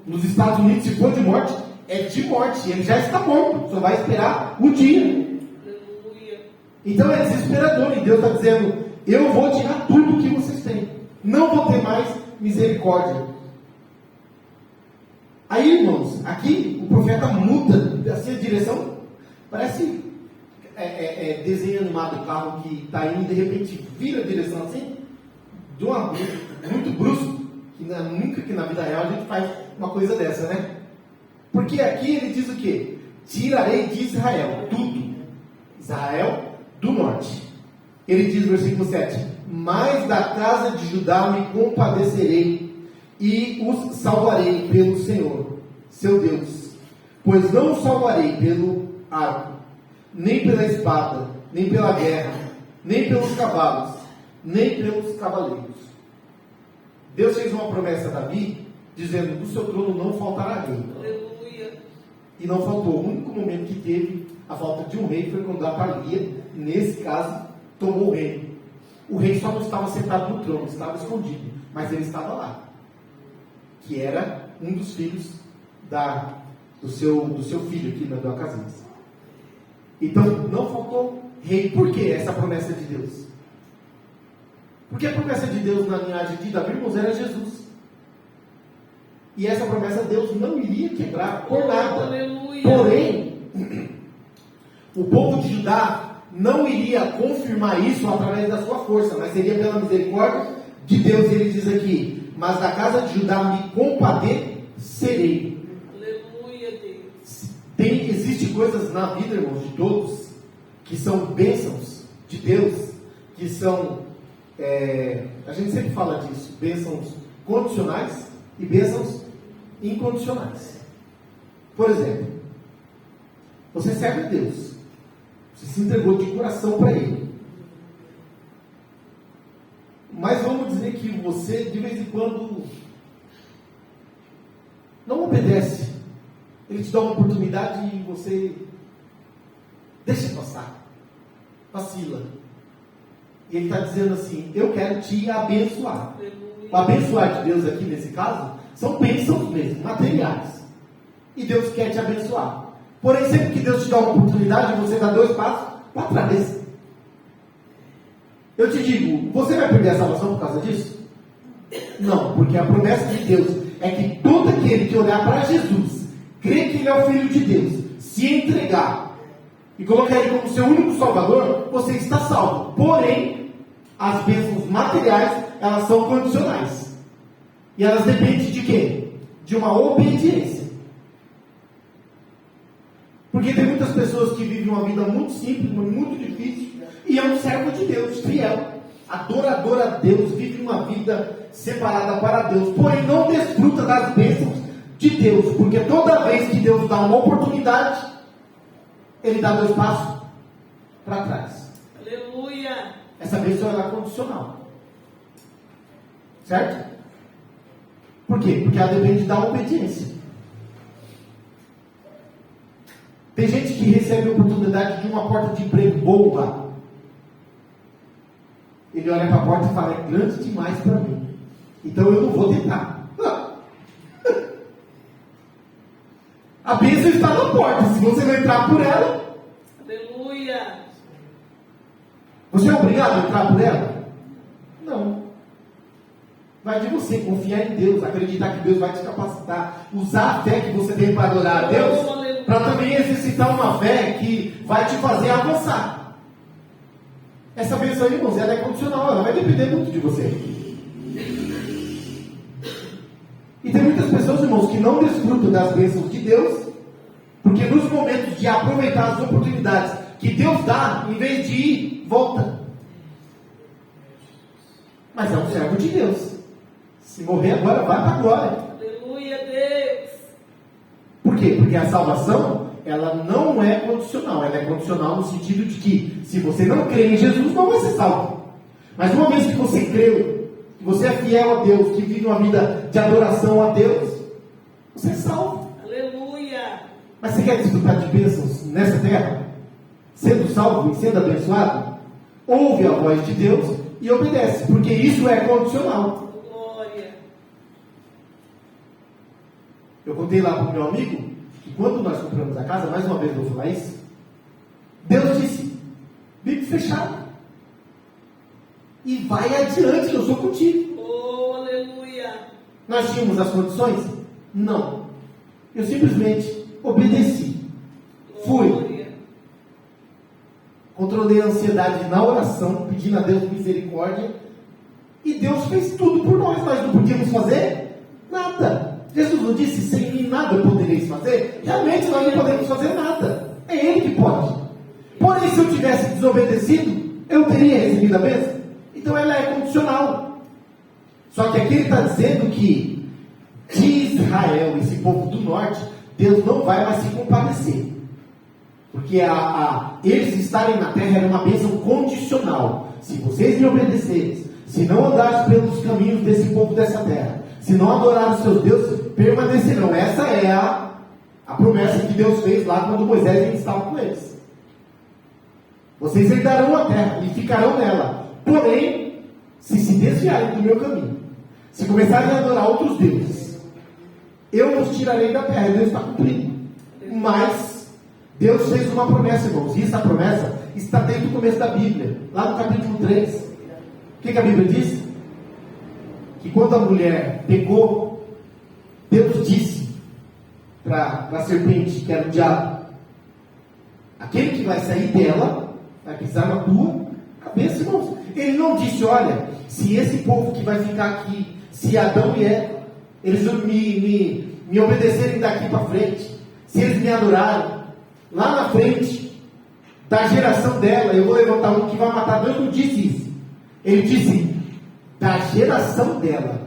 Nos Estados Unidos, se for de morte, é de morte. Ele já está morto, só vai esperar o dia. Aleluia. Então é desesperador. E Deus está dizendo: eu vou tirar tudo que vocês têm. Não vou ter mais misericórdia. Aí, irmãos, aqui o profeta muda assim a direção. Parece desenho animado do carro que está indo e de repente vira a direção assim, de uma muito brusco, que nunca que na vida real a gente faz uma coisa dessa, né? Porque aqui ele diz o quê? Tirarei de Israel tudo. Israel do norte. Ele diz no versículo 7: mas da casa de Judá me compadecerei e os salvarei pelo Senhor, seu Deus. Pois não os salvarei pelo arco, nem pela espada, nem pela guerra, nem pelos cavalos, nem pelos cavaleiros. Deus fez uma promessa a Davi, dizendo: do seu trono não faltará rei. Aleluia. E não faltou. O único momento que teve a falta de um rei foi quando Atalia, nesse caso, tomou o reino. O rei só não estava sentado no trono, estava escondido, mas ele estava lá, que era um dos filhos do seu filho aqui do Acasias. Então não faltou rei. Por que essa promessa de Deus? Porque a promessa de Deus na linhagem de Davi, irmãos, era Jesus. E essa promessa Deus não iria quebrar por nada. Aleluia. Porém, o povo de Judá não iria confirmar isso através da sua força, mas seria pela misericórdia de Deus. Ele diz aqui: mas da casa de Judá me compadecerei. Aleluia, Deus. Existem coisas na vida, irmãos, de todos, que são bênçãos de Deus, que são, a gente sempre fala disso, bênçãos condicionais e bênçãos incondicionais. Por exemplo, você serve a Deus, você se entregou de coração para Ele, mas vamos dizer que você de vez em quando não obedece. Ele te dá uma oportunidade e você deixa passar, vacila. E Ele está dizendo assim: eu quero te abençoar. O abençoar de Deus aqui nesse caso são bênçãos mesmo, materiais. E Deus quer te abençoar. Porém, sempre que Deus te dá uma oportunidade, você dá 2 passos para trás. Eu te digo, você vai perder a salvação por causa disso? Não, porque a promessa de Deus é que todo aquele que olhar para Jesus, crer que Ele é o Filho de Deus, se entregar e colocar Ele como seu único Salvador, você está salvo. Porém, as bênçãos materiais, elas são condicionais. E elas dependem de quê? De uma obediência. Porque tem muitas pessoas que vivem uma vida muito simples, muito difícil, e é um servo de Deus, fiel, adorador a Deus, vive uma vida separada para Deus, porém não desfruta das bênçãos de Deus, porque toda vez que Deus dá uma oportunidade, Ele dá 2 passos para trás. Aleluia. Essa bênção ela é condicional. Certo? Por quê? Porque ela depende da obediência. Tem gente que recebe a oportunidade de uma porta de emprego boa. Ele olha para a porta e fala, é grande demais para mim. Então eu não vou tentar. A bênção está na porta. Se você não entrar por ela, Aleluia. você é obrigado a entrar por ela? Não. Vai de você confiar em Deus, acreditar que Deus vai te capacitar, usar a fé que você tem para adorar a Deus, para também exercitar uma fé que vai te fazer avançar. Essa bênção aí, irmãos, ela é condicional, ela vai depender muito de você. E tem muitas pessoas, irmãos, que não desfrutam das bênçãos de Deus, porque nos momentos de aproveitar as oportunidades que Deus dá, em vez de ir, volta. Mas é um servo de Deus. Se morrer agora, vai para a glória. Aleluia, Deus. Por quê? Porque a salvação, ela não é condicional. Ela é condicional no sentido de que, se você não crê em Jesus, não vai ser salvo. Mas uma vez que você crê, que você é fiel a Deus, que vive uma vida de adoração a Deus, você é salvo. Aleluia. Mas você quer desfrutar de bênçãos nessa terra? Sendo salvo e sendo abençoado? Ouve a voz de Deus e obedece, porque isso é condicional. Glória. Eu contei lá para o meu amigo que quando nós compramos a casa, mais uma vez eu vou falar isso, Deus disse, bico fechado, e vai adiante, eu sou contigo. Oh, aleluia. Nós tínhamos as condições? Não. Eu simplesmente obedeci. Fui. Glória. Controlei a ansiedade na oração, pedindo a Deus misericórdia, e Deus fez tudo por nós. Nós não podíamos fazer nada. Jesus não disse, sem mim nada podereis fazer? Realmente nós não podemos fazer nada. É Ele que pode. Porém, se eu tivesse desobedecido, eu teria recebido a bênção. Então ela é condicional. Só que aqui ele está dizendo que de Israel, esse povo do norte, Deus não vai mais se compadecer. Porque eles estarem na terra era uma bênção condicional. Se vocês me obedecerem, se não andares pelos caminhos desse povo dessa terra, se não adorar os seus deuses, permanecerão. Essa é a promessa que Deus fez lá quando Moisés ainda estava com eles. Vocês herdarão a terra e ficarão nela. Porém, se desviarem do meu caminho, se começarem a adorar outros deuses, eu os tirarei da terra. Deus está cumprindo. Mas Deus fez uma promessa, irmãos, e essa promessa está desde o começo da Bíblia, lá no capítulo 3. O que a Bíblia diz? Que quando a mulher pecou, Deus disse para a serpente, que era o diabo, aquele que vai sair dela, vai pisar na tua cabeça, irmãos. Ele não disse, olha, se esse povo que vai ficar aqui, se Adão e Eva, eles me obedecerem daqui para frente, se eles me adorarem, lá na frente, da geração dela, eu vou levantar um que vai matar. Deus não disse isso. Ele disse, da geração dela,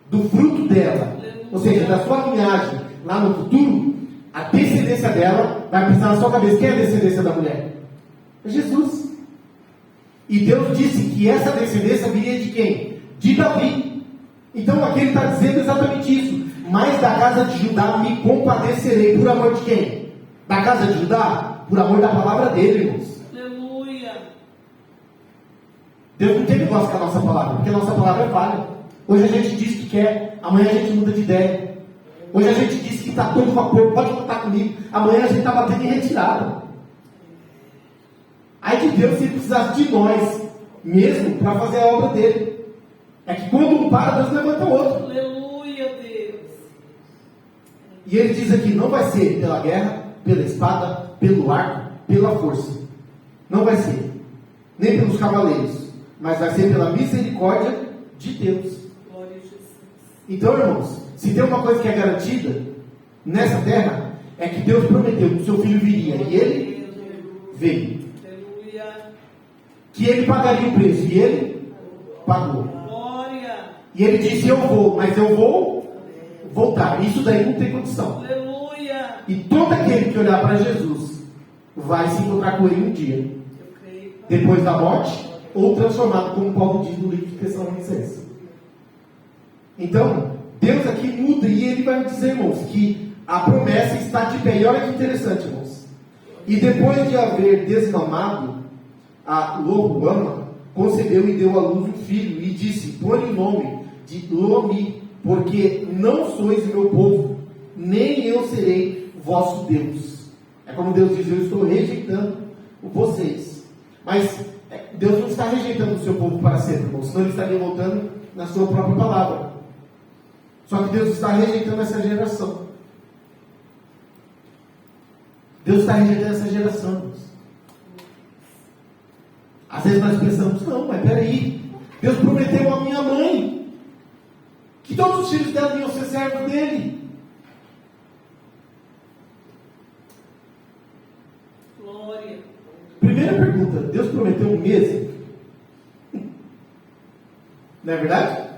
do fruto dela, ou seja, da sua linhagem, lá no futuro, a descendência dela vai pisar na sua cabeça. Quem é a descendência da mulher? É Jesus. E Deus disse que essa descendência viria de quem? De Davi. Então aqui ele está dizendo exatamente isso. Mas da casa de Judá me compadecerei. Por amor de quem? Da casa de Judá? Por amor da palavra dele, irmãos. Aleluia. Deus não tem negócio com a nossa palavra, porque a nossa palavra é falha. Hoje a gente diz que quer, amanhã a gente muda de ideia. Hoje a gente diz que está todo vapor, pode contar comigo. Amanhã a gente está batendo em retirada. Aí de Deus, se ele precisasse de nós mesmo para fazer a obra dele. É que quando um para, Deus levanta outro. Aleluia, Deus. E ele diz aqui, não vai ser pela guerra, pela espada, pelo arco, pela força. Não vai ser. Nem pelos cavaleiros. mas vai ser pela misericórdia de Deus. Glória a Jesus. Então, irmãos, se tem uma coisa que é garantida nessa terra, é que Deus prometeu que o seu filho viria, e ele veio. Aleluia. Que ele pagaria o preço, e ele pagou. Glória. E ele disse: eu vou, mas eu vou voltar. Isso daí não tem condição. Aleluia. E todo aquele que olhar para Jesus vai se encontrar com ele um dia, Eu creio. depois da morte, ou transformado, como Paulo diz no livro de Tessalonicenses. Então, Deus aqui muda, e ele vai dizer, irmãos, que a promessa está de pé. E olha que interessante, irmãos. E depois de haver desmamado, a Loruama concebeu e deu à luz um filho, e disse: põe o nome de Lomi, porque não sois meu povo, nem eu serei vosso Deus. É como Deus diz: eu estou rejeitando vocês. Mas Deus não está rejeitando o seu povo para sempre, irmão, senão ele estaria voltando na sua própria palavra. Só que Deus está rejeitando essa geração. Deus está rejeitando essa geração, irmãos. Às vezes nós pensamos: não, mas peraí, Deus prometeu à minha mãe que todos os filhos dela iam ser servos dele. Glória. Primeira pergunta: Deus prometeu um mês? Não é verdade?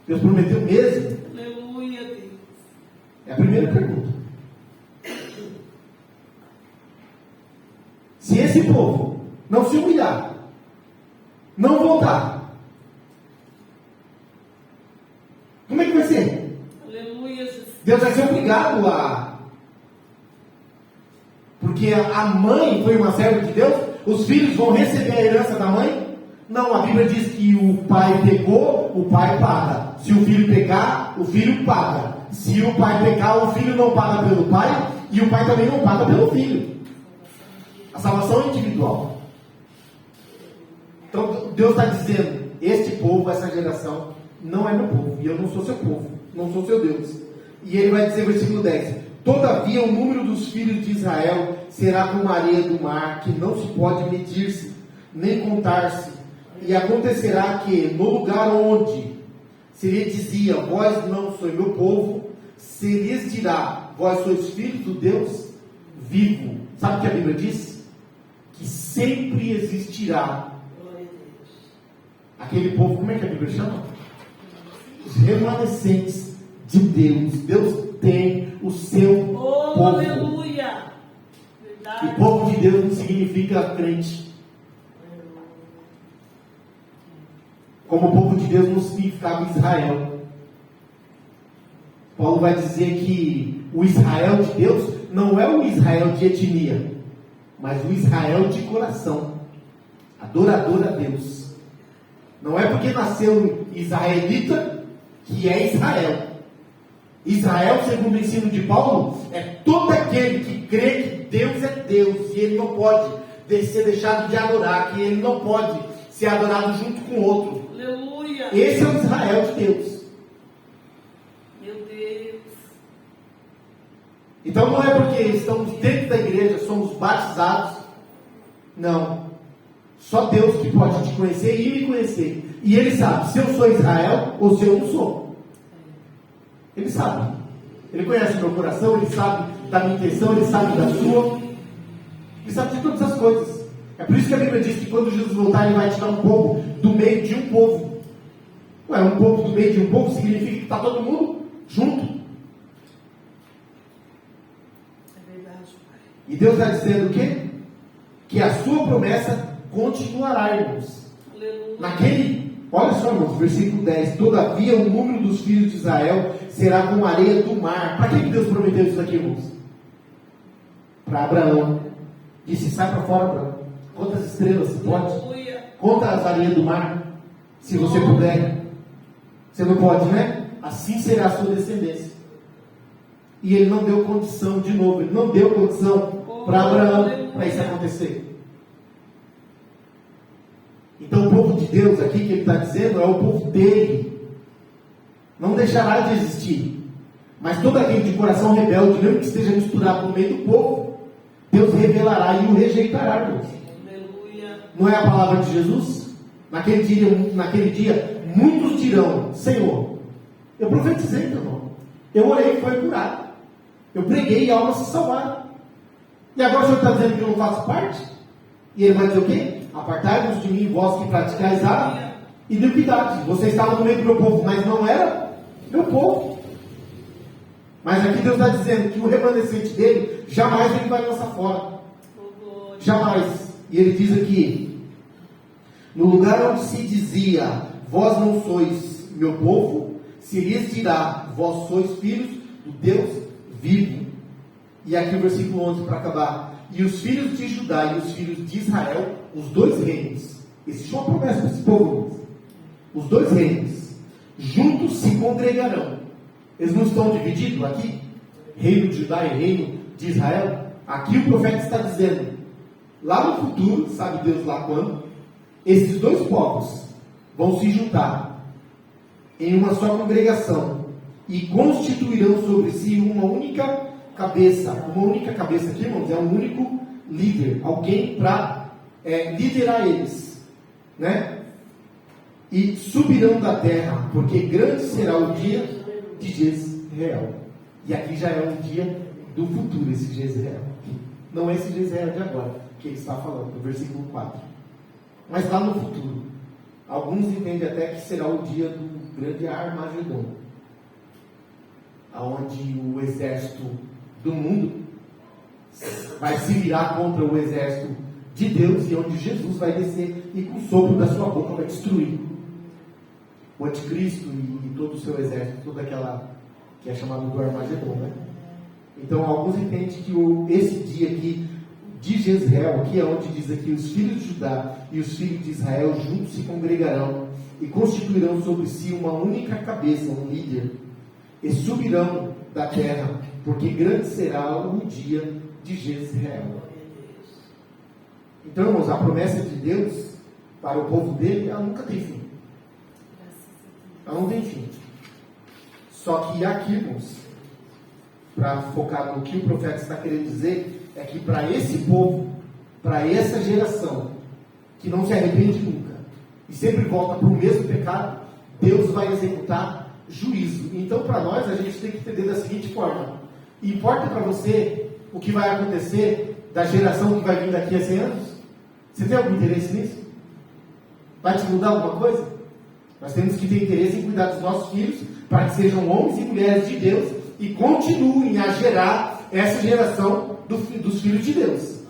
Deus prometeu um mês? Aleluia, Deus. É a primeira pergunta. Se esse povo não se humilhar, não voltar, como é que vai ser? Aleluia, Jesus. Deus vai ser obrigado a... Porque a mãe foi uma serva de Deus, os filhos vão receber a herança da mãe? Não, a Bíblia diz que o pai pegou, o pai paga. Se o filho pegar, o filho paga. Se o pai pegar, o filho não paga pelo pai, e o pai também não paga pelo filho. A salvação é individual. Então Deus está dizendo: este povo, essa geração, não é meu povo, e eu não sou seu povo, não sou seu Deus. E ele vai dizer, versículo 10: todavia o número dos filhos de Israel será como a areia do mar, que não se pode medir-se, nem contar-se. E acontecerá que, no lugar onde se lhe dizia: vós não sois meu povo, se lhes dirá: vós sois filhos do Deus vivo. Sabe o que a Bíblia diz? Que sempre existirá aquele povo, como é que a Bíblia chama? Os remanescentes de Deus. Deus tem o seu povo. Aleluia. Verdade. E povo de Deus não significa crente. Como o povo de Deus não significava Israel. Paulo vai dizer que o Israel de Deus não é o Israel de etnia, mas o Israel de coração, adorador a Deus. Não é porque nasceu israelita que é Israel. Israel, segundo o ensino de Paulo, é todo aquele que crê que Deus é Deus, e ele não pode ser deixado de adorar, que ele não pode ser adorado junto com outro. Aleluia. Esse é o Israel de Deus. Meu Deus. Então não é porque estamos dentro da igreja, somos batizados. Não. Só Deus que pode te conhecer e me conhecer. E Ele sabe se eu sou Israel ou se eu não sou. Ele sabe. Ele conhece o meu coração, Ele sabe da minha intenção, Ele sabe da sua. Ele sabe de todas as coisas. É por isso que a Bíblia diz que quando Jesus voltar, Ele vai tirar um povo do meio de um povo. Ué, um povo do meio de um povo significa que está todo mundo junto. É verdade, Pai. E Deus está dizendo o quê? Que a sua promessa continuará, irmãos. Aleluia. Olha só, irmãos, versículo 10: todavia o número dos filhos de Israel será como a areia do mar. Para que Deus prometeu isso aqui, irmãos? Para Abraão. Disse: sai para fora, Abraão. Quantas estrelas você pode? Aleluia. Conta as areias do mar, se você puder. Você não pode, né? Assim será a sua descendência. E ele não deu condição, de novo, ele não deu condição para Abraão para isso acontecer. Então o povo de Deus aqui que ele está dizendo é o povo dele. Não deixará de existir. Mas todo aquele de coração rebelde, mesmo que esteja misturado no meio do povo, Deus revelará e o rejeitará, irmãos. Aleluia. Não é a palavra de Jesus? Naquele dia, muitos dirão: Senhor, eu profetizei em teu nome, eu orei e foi curado, eu preguei e almas se salvaram. E agora o Senhor está dizendo que eu não faço parte? E ele vai dizer o quê? Apartai-vos de mim, vós que praticais a iniquidade. Você estava no meio do meu povo, mas não era meu povo. Mas aqui Deus está dizendo que o remanescente dele, jamais ele vai lançar fora. Jamais. E ele diz aqui: no lugar onde se dizia, vós não sois meu povo, se lhes dirá, vós sois filhos do Deus vivo. E aqui o versículo 11 para acabar: e os filhos de Judá e os filhos de Israel, os dois reinos, existe uma promessa para esse povo, os dois reinos, juntos se congregarão. Eles não estão divididos aqui? Reino de Judá e reino de Israel. Aqui o profeta está dizendo, lá no futuro, sabe Deus lá quando, esses dois povos vão se juntar em uma só congregação e constituirão sobre si uma única cabeça aqui, irmãos, é um único líder, alguém para liderar eles, né? E subirão da terra, porque grande será o dia de Jezreel. E aqui já é um dia do futuro, esse Jezreel. Não é esse Jezreel de agora, que ele está falando, no versículo 4. Mas lá no futuro, alguns entendem até que será o dia do grande Armagedon, aonde o exército do mundo vai se virar contra o exército de Deus, e onde Jesus vai descer e com o sopro da sua boca vai destruir o anticristo e todo o seu exército, toda aquela que é chamado do Armagedon, né? Então alguns entendem que esse dia aqui de Jezreel, aqui é onde diz aqui, os filhos de Judá e os filhos de Israel juntos se congregarão e constituirão sobre si uma única cabeça, um líder, e subirão da terra, porque grande será o dia de Jezreel. Então, irmãos, a promessa de Deus para o povo dele, ela nunca tem fim. Ela não tem fim. Só que aqui, irmãos, para focar no que o profeta está querendo dizer, é que para esse povo, para essa geração, que não se arrepende nunca, e sempre volta para o mesmo pecado, Deus vai executar juízo. Então, para nós, a gente tem que entender da seguinte forma: importa para você o que vai acontecer da geração que vai vir daqui a 100 anos? Você tem algum interesse nisso? Vai te mudar alguma coisa? Nós temos que ter interesse em cuidar dos nossos filhos, para que sejam homens e mulheres de Deus e continuem a gerar essa geração dos filhos de Deus.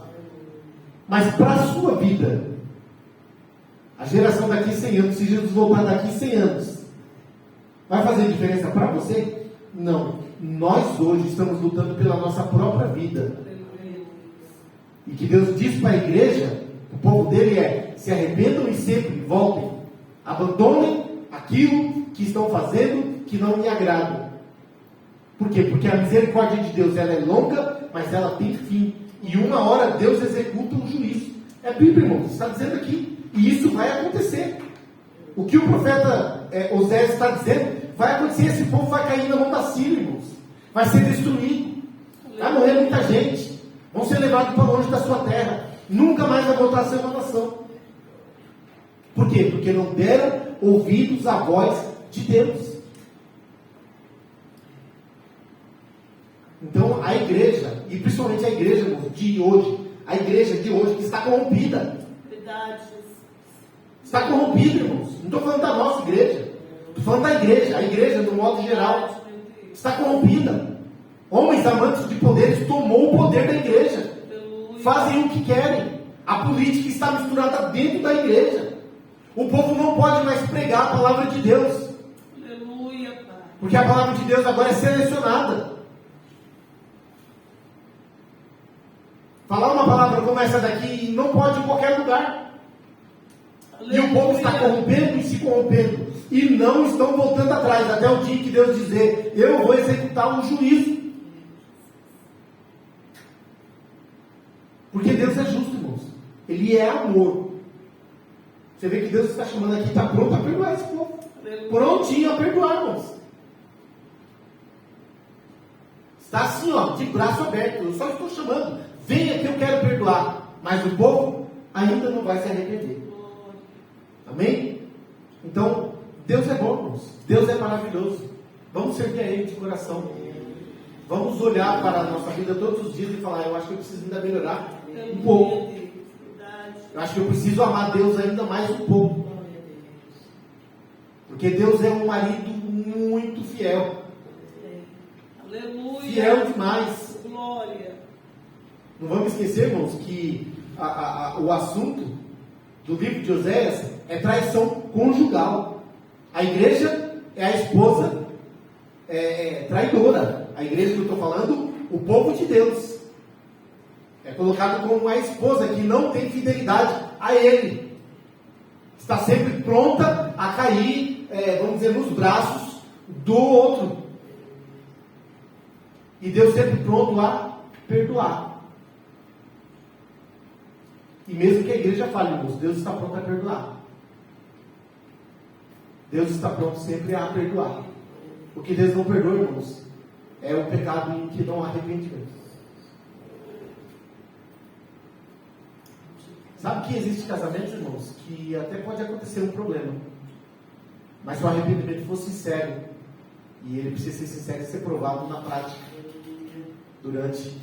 Mas para a sua vida, a geração daqui a 100 anos, se Jesus voltar daqui a 100 anos, vai fazer diferença para você? Não. Nós hoje estamos lutando pela nossa própria vida. E que Deus diz para a igreja, o povo dele se arrependam e sempre voltem. Abandonem aquilo que estão fazendo que não me agrada. Por quê? Porque a misericórdia de Deus, ela é longa, mas ela tem fim. E uma hora Deus executa um juízo. É Bíblia, irmão, está dizendo aqui. E isso vai acontecer. O que o profeta Oséias está dizendo, vai acontecer. Esse povo vai cair na mão da Síria, irmãos. Vai ser destruído. Vai morrer muita gente. Vão ser levados para longe da sua terra. Nunca mais vai voltar a ser uma nação. Por quê? Porque não deram ouvidos à voz de Deus. Então a igreja, e principalmente a igreja de hoje, a igreja de hoje que está corrompida. Verdade. Está corrompida, irmãos. Não estou falando da nossa igreja. Estou falando da igreja. A igreja, no modo geral, está corrompida. Homens amantes de poderes tomou o poder da igreja. Fazem o que querem. A política está misturada dentro da igreja. O povo não pode mais pregar a palavra de Deus. Aleluia, Pai. Porque a palavra de Deus agora é selecionada. Falar uma palavra como essa daqui não pode em qualquer lugar. Aleluia. E o povo está corrompendo e se corrompendo. E não estão voltando atrás. Até o dia em que Deus dizer, eu vou executar um juízo. Porque Deus é justo, irmãos. Ele é amor. Você vê que Deus está chamando aqui, está pronto a perdoar esse povo. Prontinho a perdoar, irmãos. Está assim, ó, de braço aberto. Eu só estou chamando. Venha que eu quero perdoar. Mas o povo ainda não vai se arrepender. Amém? Então, Deus é bom, irmãos. Deus é maravilhoso. Vamos servir a Ele de coração. Vamos olhar para a nossa vida todos os dias e falar: eu acho que eu preciso ainda melhorar um pouco. Eu acho que eu preciso amar Deus ainda mais um pouco. Porque Deus é um marido muito fiel. Aleluia. Fiel demais. Glória. Não vamos esquecer, irmãos, que o assunto do livro de Oséias é traição conjugal. A igreja é a esposa traidora. A igreja que eu estou falando, o povo de Deus, é colocado como a esposa que não tem fidelidade a Ele. Está sempre pronta a cair, vamos dizer, nos braços do outro. E Deus sempre pronto a perdoar. E mesmo que a igreja fale, irmãos, Deus está pronto a perdoar. Deus está pronto sempre a perdoar. O que Deus não perdoa, irmãos, é o pecado em que não há arrependimento. Sabe que existe casamentos, irmãos, que até pode acontecer um problema, mas se o arrependimento for sincero, e ele precisa ser sincero e ser provado na prática, durante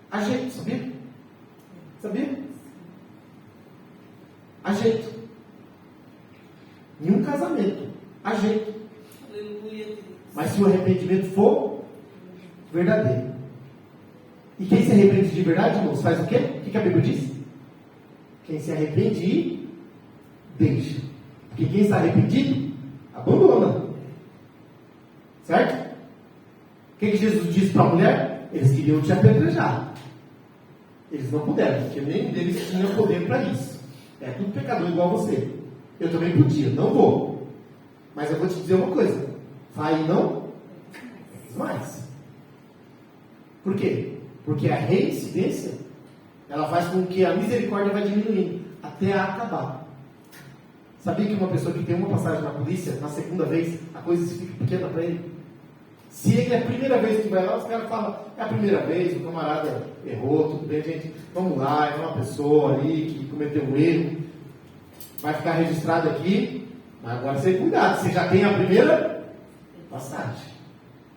a gente, sabia? Sabia? A gente. Em um casamento, a gente. Aleluia. Mas se o arrependimento for verdadeiro. E quem se arrepende de verdade, irmãos, faz o quê? O que a Bíblia diz? Quem se arrepende, deixa. Porque quem está arrependido, abandona. Certo? O que Jesus disse para a mulher? Eles queriam te apedrejar. Eles não puderam, porque nem deles tinham poder para isso. É tudo pecador igual você. Eu também podia, não vou. Mas eu vou te dizer uma coisa: vai e não mais. Por quê? Porque a reincidência, ela faz com que a misericórdia vai diminuindo até acabar. Sabia que uma pessoa que tem uma passagem na polícia, na segunda vez, a coisa fica pequena para ele? Se ele é a primeira vez que vai lá, os caras falam: é a primeira vez, o camarada errou, tudo bem, gente, vamos lá, é uma pessoa ali que cometeu um erro, vai ficar registrado aqui, mas agora você cuidado, você já tem a primeira passagem.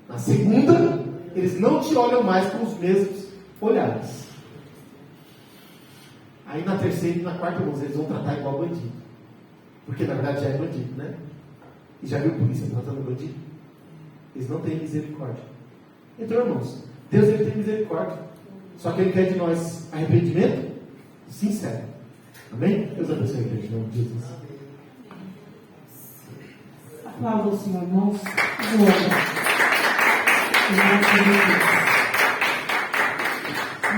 Na segunda, eles não te olham mais com os mesmos olhares. Aí na terceira e na quarta, irmãos, eles vão tratar igual bandido. Porque na verdade já é bandido, né? E já viu a polícia tratando bandido? Eles não têm misericórdia. Então, irmãos, Deus ele tem misericórdia. Só que Ele quer de nós arrependimento sincero. Amém? Deus abençoe a igreja, em nome de Jesus. Aplauda o Senhor, irmãos.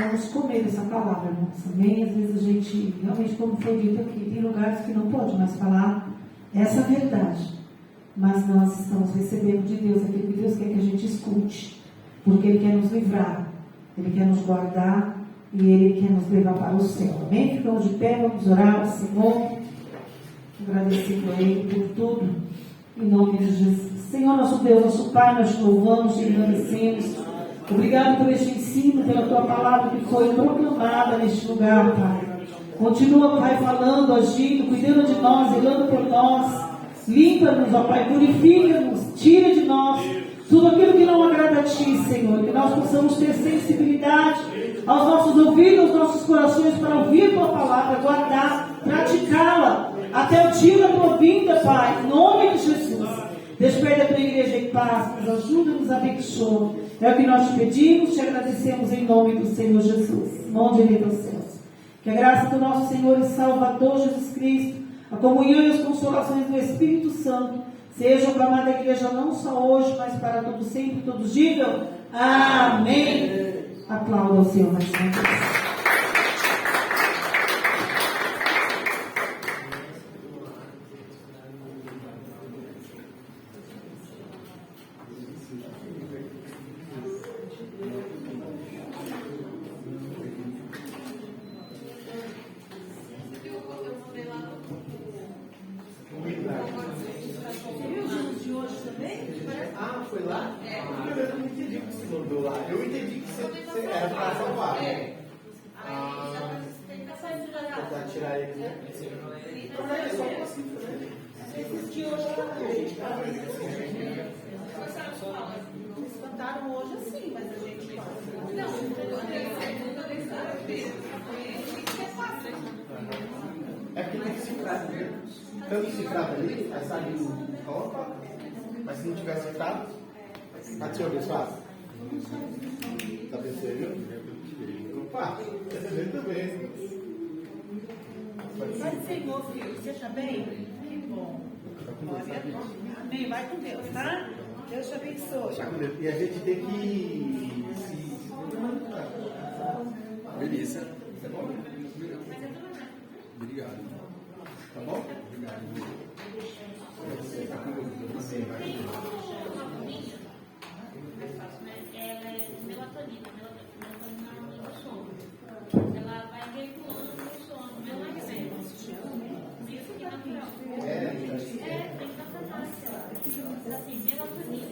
Vamos comer essa palavra, irmãos. Amém? Às vezes a gente, realmente, como foi dito aqui, tem lugares que não pode mais falar essa verdade. Mas nós estamos recebendo de Deus aquilo que Deus quer que a gente escute. Porque Ele quer nos livrar, Ele quer nos guardar e Ele quer nos levar para o céu. Amém? Ficamos de pé, vamos orar ao Senhor, agradecendo a Ele por tudo, em nome de Jesus. Senhor, nosso Deus, nosso Pai, nós te louvamos, te agradecemos. Obrigado por este ensino, pela Tua palavra que foi proclamada neste lugar, Pai. Continua, Pai, falando, agindo, cuidando de nós, zelando por nós. Limpa-nos, ó Pai, purifica-nos, tira de nós tudo aquilo que não agrada a Ti, Senhor. Que nós possamos ter sensibilidade aos nossos ouvidos, aos nossos corações, para ouvir Tua palavra, guardar, praticá-la, até o dia da Tua vinda, Pai, em nome de Jesus. Desperta a Tua igreja em paz, nos ajuda, nos abençoa. É o que nós te pedimos, te agradecemos em nome do Senhor Jesus, mão direita aos céus. Que a graça do nosso Senhor e Salvador Jesus Cristo, a comunhão e as consolações do Espírito Santo sejam para a amada igreja não só hoje, mas para todos sempre, todos digam amém. Aplauda o Senhor mais uma vez. Ah, foi lá? Eu não entendi o que você mandou lá. Eu entendi que você era para salvar, né? Tentar tirar ele, né? É porque tem cifrado, né? Tanto cifrado ali, vai sair o opa, mas se não tiver cifrado, vai ser abençoado. Está abençoando? Opa, essa gente também. Pode ser, meu filho, seja bem? Que bom. Amém, vai com Deus, tá? Deus te abençoe. E a gente tem que se. Beleza. Tá bom? Obrigado. Tá bom? Ela é melatonina. Melatonina é o sono. Ela vai regulando o sono. Melatonina. Isso que é natural. Tem que dar farmácia. Assim, melatonina.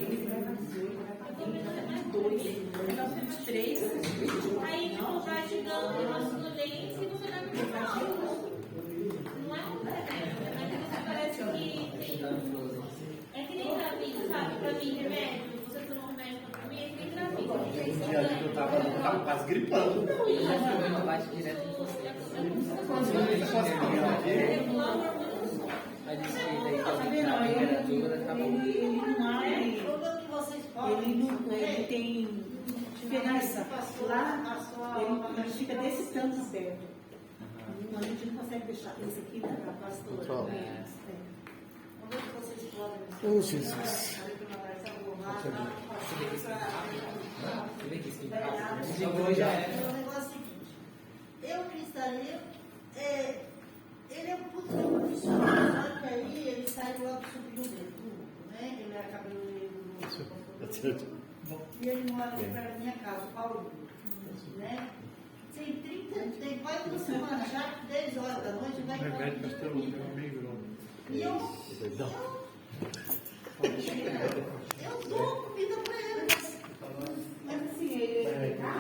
Eu tô vendo até mais dois. 1903. Aí, tipo, vai chegando o negócio no dente e você vai pro final. Não é um remédio, mas parece que tem. É que nem Gravina, sabe? Pra mim, remédio. Você toma um remédio pra mim, é que nem Gravina. Um dia ali eu tava quase gripando. Eu baixo direto em você. A descida aí, Tá vendo? a temperatura, tá bom. Ele tem diferença. Lá, ele fica desse tanto aberto. A gente não consegue deixar esse aqui da pastora. Oh, Jesus. Chegou já é. O negócio é o seguinte, eu cristalismo, ele é um puto profissional, só que aí ele sai logo subindo dentro, né? Ele é cabeleireiro e ele mora aqui perto da minha casa, Paulo, né? Tem quase uma semana já, 10 horas da noite, vai embora. E eu